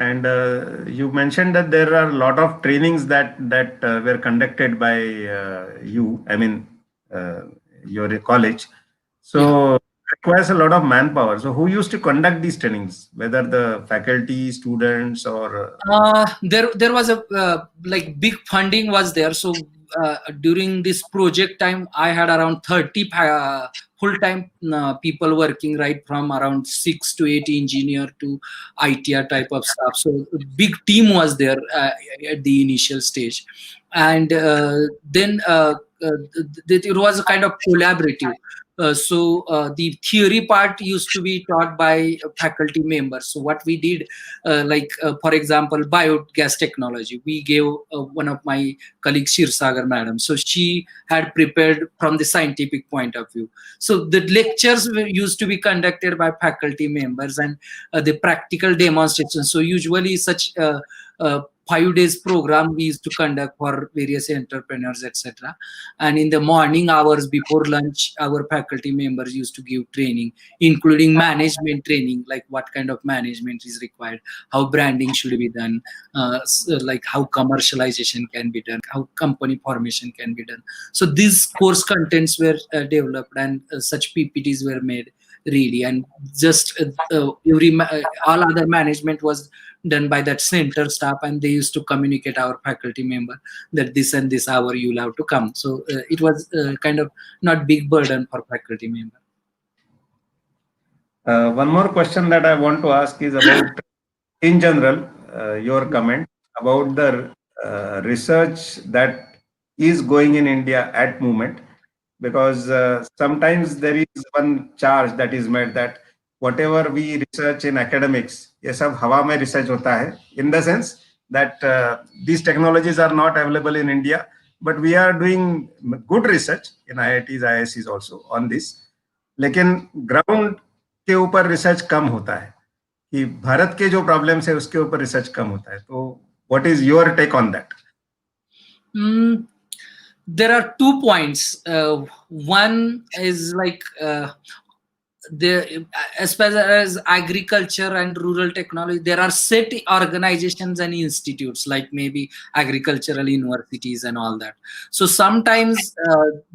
Speaker 1: And you mentioned that there are a lot of trainings that were conducted by you. I mean, your college. So it requires a lot of manpower. So who used to conduct these trainings? Whether the faculty, students, or
Speaker 2: there was a like big funding was there. So during this project time, I had around 30 full-time people working, right from around 6 to 8 engineer to ITR type of stuff. So a big team was there at the initial stage, and then it was a kind of collaborative. So the theory part used to be taught by faculty members. So what we did, for example, biogas technology, we gave one of my colleagues, Shirsagar madam. So she had prepared from the scientific point of view. So the lectures used to be conducted by faculty members, and the practical demonstrations. So usually such 5 days program we used to conduct for various entrepreneurs, etc. And in the morning hours before lunch, our faculty members used to give training, including management training, like what kind of management is required, how branding should be done, like how commercialization can be done, how company formation can be done. So these course contents were developed, and such PPTs were made really, and just all other management was done by that center staff, and they used to communicate our faculty member that this and this hour you'll have to come. So it was kind of not big burden for faculty member.
Speaker 1: One more question that I want to ask is about, in general, your comment about the research that is going in India at moment, because sometimes there is one charge that is made that whatever we research in academics, ये सब हवा में research होता है, in the sense that these technologies are not available in India, but we are doing good research in IITs, IIScs also on this, लेकिन ground के ऊपर research कम होता है, कि भारत के जो प्रॉब्लम्स है उसके ऊपर रिसर्च कम होता है. तो what is your take on that?
Speaker 2: There are 2 points. One is like as far as agriculture and rural technology, there are set organizations and institutes like maybe agricultural universities and all that. So sometimes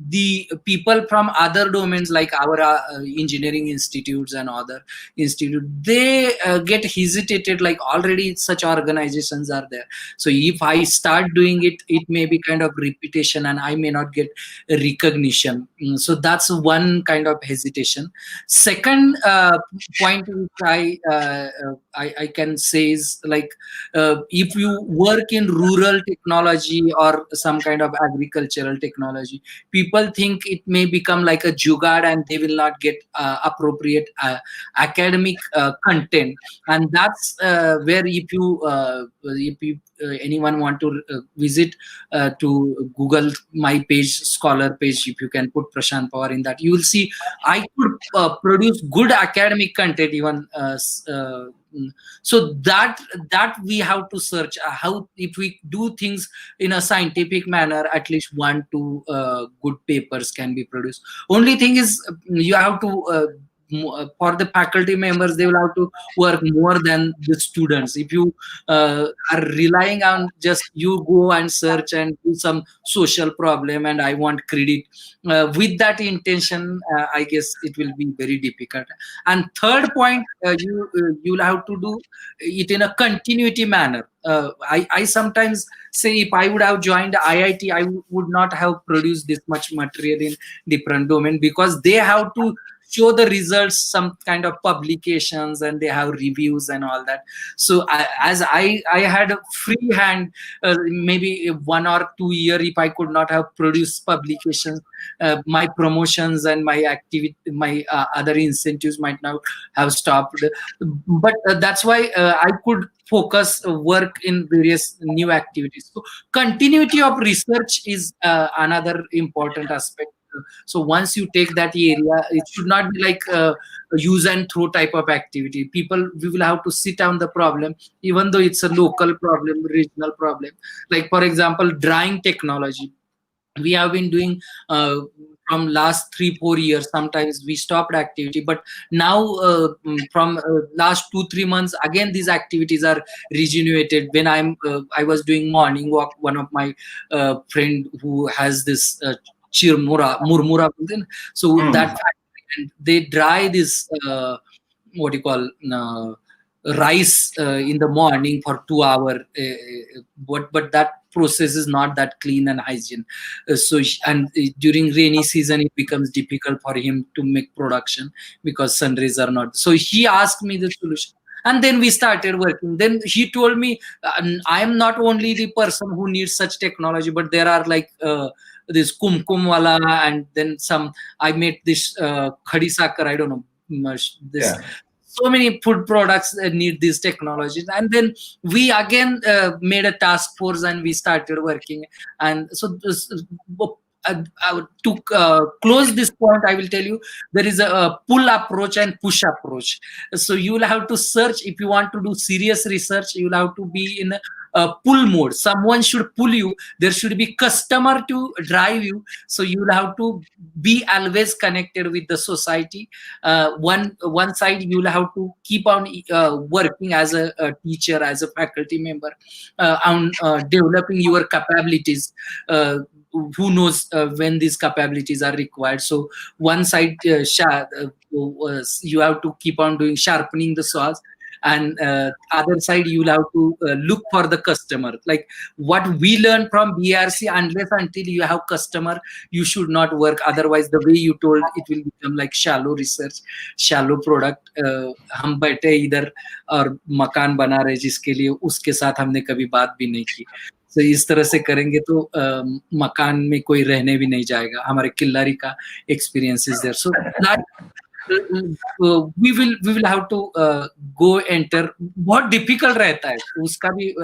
Speaker 2: the people from other domains like our engineering institutes and other institutes, they get hesitated, like already such organizations are there. So if I start doing it, it may be kind of repetition and I may not get recognition. So that's one kind of hesitation. Second point which I can say is like if you work in rural technology or some kind of agricultural technology, people think it may become like a jugaad and they will not get appropriate academic content, and that's where if you anyone want to visit to Google my page, scholar page, if you can put Prashant Pawar in that, you will see I could produce good academic content even. So that we have to search how, if we do things in a scientific manner, at least 1-2 good papers can be produced. Only thing is you have to for the faculty members, they will have to work more than the students. If you are relying on just you go and search and do some social problem and I want credit, with that intention, I guess it will be very difficult. And third point, you'll have to do it in a continuity manner. I sometimes say if I would have joined IIT, I would not have produced this much material in different domain, because they have to show the results, some kind of publications, and they have reviews and all that. So as I had a free hand, maybe 1 or 2 years, if I could not have produced publications, my promotions and my activity, my other incentives might now have stopped. But that's why I could focus work in various new activities. So continuity of research is another important aspect. So once you take that area, it should not be like a use and throw type of activity. We will have to sit down the problem, even though it's a local problem, regional problem. Like for example, drying technology. We have been doing from last 3-4 years. Sometimes we stopped activity, but now from last 2-3 months, again these activities are regenerated. When I was doing morning walk, one of my friend who has this murmura, so that factory, and they dry this what you call rice in the morning for 2 hours, but that process is not that clean and hygiene. During rainy season it becomes difficult for him to make production because sun rays are not. So he asked me the solution, and then we started working. Then he told me, I am not only the person who needs such technology, but there are like this kumkum wala, and then I made this khadi sakar, I don't know, this. Yeah. So many food products need these technologies, and then we again made a task force and we started working. And so to close this point, I will tell you there is a pull approach and push approach. So you will have to search. If you want to do serious research, you will have to be in pull mode. Someone should pull you. There should be customer to drive you. So you'll have to be always connected with the society. One side you'll have to keep on working as a teacher, as a faculty member, on developing your capabilities. Who knows when these capabilities are required? So one side you have to keep on doing sharpening the saws, and other side you'll have to look for the customer. Like what we learn from BRC, unless until you have customer, you should not work. Otherwise, the way you told, it will become like shallow research, shallow product. हम बैठे इधर और मकान बना रहे जिसके लिए उसके साथ हमने कभी बात भी नहीं की. तो इस तरह से करेंगे तो मकान में कोई रहने भी नहीं जाएगा. हमारे किल्लारी का experience is there. So we will have to go enter. बहुत difficult रहता है उसका भी.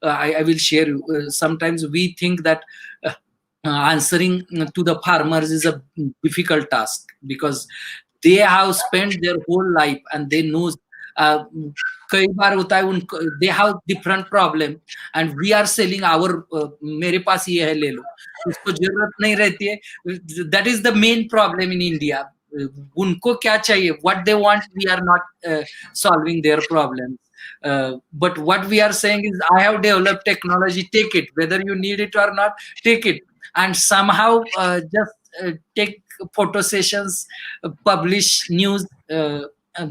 Speaker 2: I will share you. Sometimes we think that answering to the farmers is a difficult task because they have spent their whole life and they know. कई बार होता है उनको, they have different problem and we are selling our मेरे पास ये है ले लो, उसको जरूरत नहीं रहती है. That is the main problem in India. उनको क्या चाहिए, what they want, we are not solving their problems. But what we are saying is, I have developed technology, take it, whether you need it or not, take it. And somehow just take photo sessions, publish news,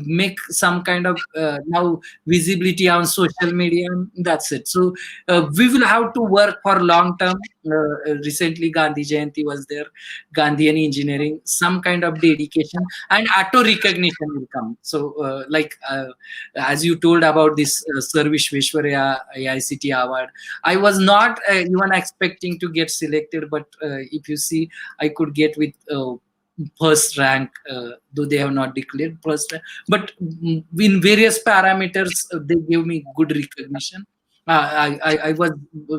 Speaker 2: make some kind of now visibility on social media, and that's it. So we will have to work for long term. Recently Gandhi Jayanti was there, Gandhian engineering, some kind of dedication, and auto recognition will come. So as you told about this Sir Vishweshwaraya AICT award, I was not even expecting to get selected, but if you see, I could get with first rank, though they have not declared first rank, but in various parameters they gave me good recognition. I was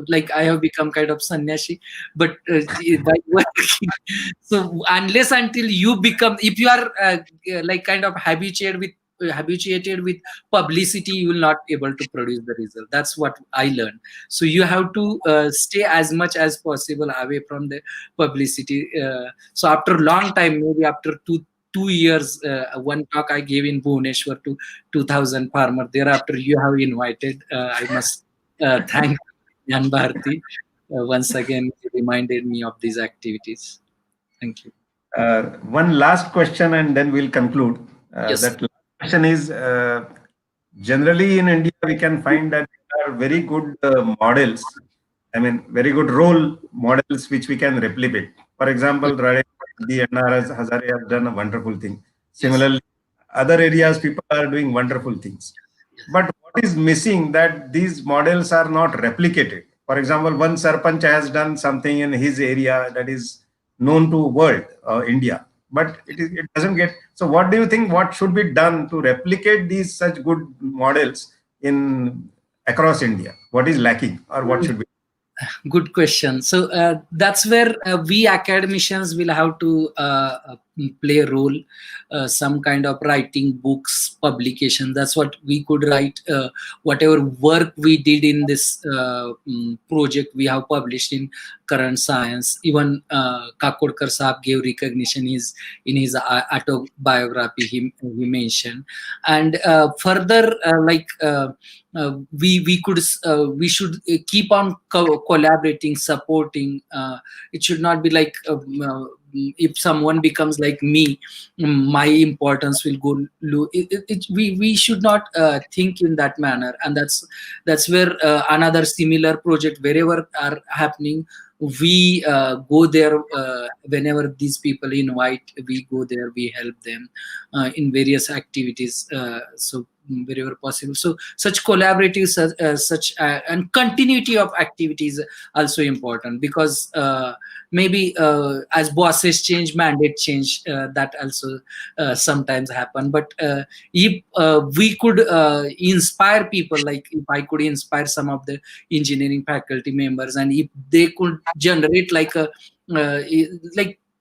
Speaker 2: like, I have become kind of sannyasi, but by working. So unless until you become, if you are like kind of habituated with publicity, you will not able to produce the result. That's what I learned. So you have to stay as much as possible away from the publicity. So after a long time, maybe after two years, one talk I gave in Bhubaneswar to 2,000 farmers. Thereafter, you have invited. I must thank Jan Bharti once again. He reminded me of these activities. Thank you.
Speaker 1: One last question, and then we'll conclude.
Speaker 2: Yes.
Speaker 1: That last question is, generally in India, we can find that there are very good models. I mean, very good role models which we can replicate. For example, the NRS Hazare has done a wonderful thing. Similarly, other areas people are doing wonderful things. But what is missing, that these models are not replicated. For example, one Sarpanch has done something in his area that is known to world, India, but it doesn't get. So what do you think, what should be done to replicate these such good models in across India? What is lacking, or what should be?
Speaker 2: Good question. So that's where we academicians will have to play a role, some kind of writing books, publication. That's what we could write. Whatever work we did in this project, we have published in Current Science. Even Kakodkar Saab gave recognition in his autobiography, he mentioned. And further, we should keep on collaborating, supporting. It should not be like if someone becomes like me, my importance will go low. We should not think in that manner, and that's where another similar project, wherever are happening, we go there whenever these people invite. We go there, we help them in various activities. So wherever possible. So such collaborative, and continuity of activities also important, because maybe as bosses change, mandate change, that also sometimes happen. But if we could inspire people, like if I could inspire some of the engineering faculty members, and if they could generate like a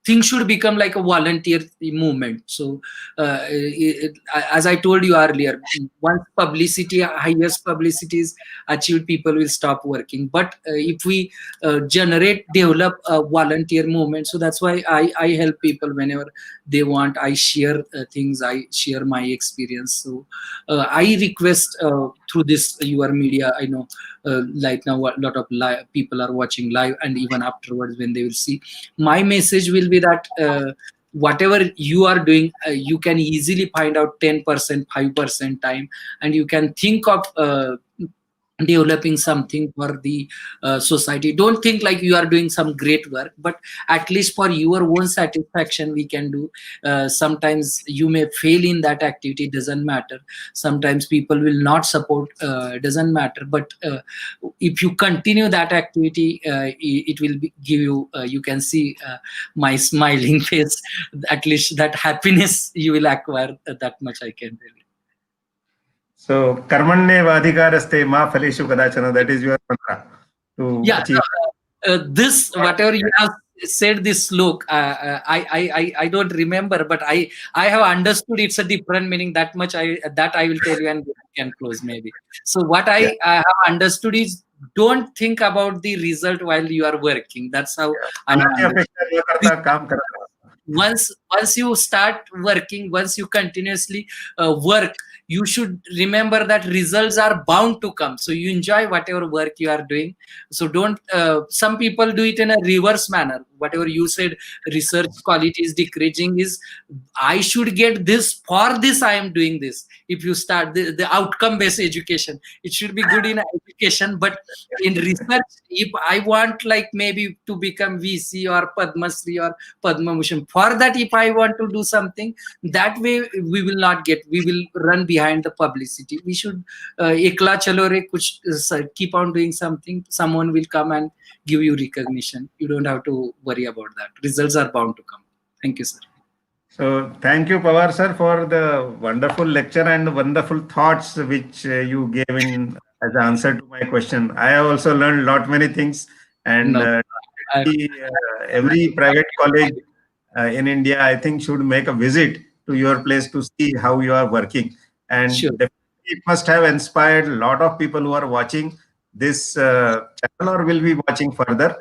Speaker 2: things should become like a volunteer movement. So as I told you earlier, once publicity, highest publicity is achieved, people will stop working. But if we develop a volunteer movement, so that's why I help people whenever they want. I share things, I share my experience. So I request through this your media, I know like now a lot of people are watching live, and even afterwards when they will see, my message will be that whatever you are doing, you can easily find out 10%, 5% time, and you can think of developing something for the society. Don't think like you are doing some great work, but at least for your own satisfaction we can do. Sometimes you may fail in that activity, doesn't matter. Sometimes people will not support, doesn't matter. But if you continue that activity, it will give you, you can see my smiling face, at least that happiness you will acquire. That much I can tell you.
Speaker 1: So, karmanye vadhikaraste ma phaleshu kadachana, that is your mantra to achieve.
Speaker 2: This, whatever you have said, this slok, I don't remember, but I have understood it's a different meaning. That much I will tell you, and we can close maybe. So what I have understood is, don't think about the result while you are working. That's how I understood. Once you start working, once you continuously work, you should remember that results are bound to come. So you enjoy whatever work you are doing. So don't, some people do it in a reverse manner. Whatever you said, research quality is decreasing, is I should get this, for this I am doing this. If you start the outcome based education, it should be good in education, but in research, if I want like maybe to become VC or Padma Shri or Padma Bhushan, for that if I want to do something, that way we will not get, we will run behind the publicity. We should ekla chalo re kuch, keep on doing something, someone will come and give you recognition. You don't have to worry about that. Results are bound to come. Thank you, sir.
Speaker 1: So thank you, Pawar sir, for the wonderful lecture and wonderful thoughts which you gave in as an answer to my question. I have also learned many things, and every private college in India, I think, should make a visit to your place to see how you are working. And
Speaker 2: Sure.
Speaker 1: definitely it must have inspired a lot of people who are watching this channel or will be watching further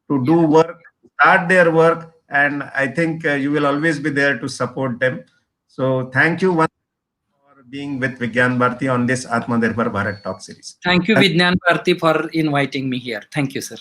Speaker 1: to do work, start their work, and I think you will always be there to support them. So thank you once for being with Vigyan Bharati on this AthmaNirbhar Bharat Talk series.
Speaker 2: Thank you, Vigyan Bharati, for inviting me here. Thank you, sir.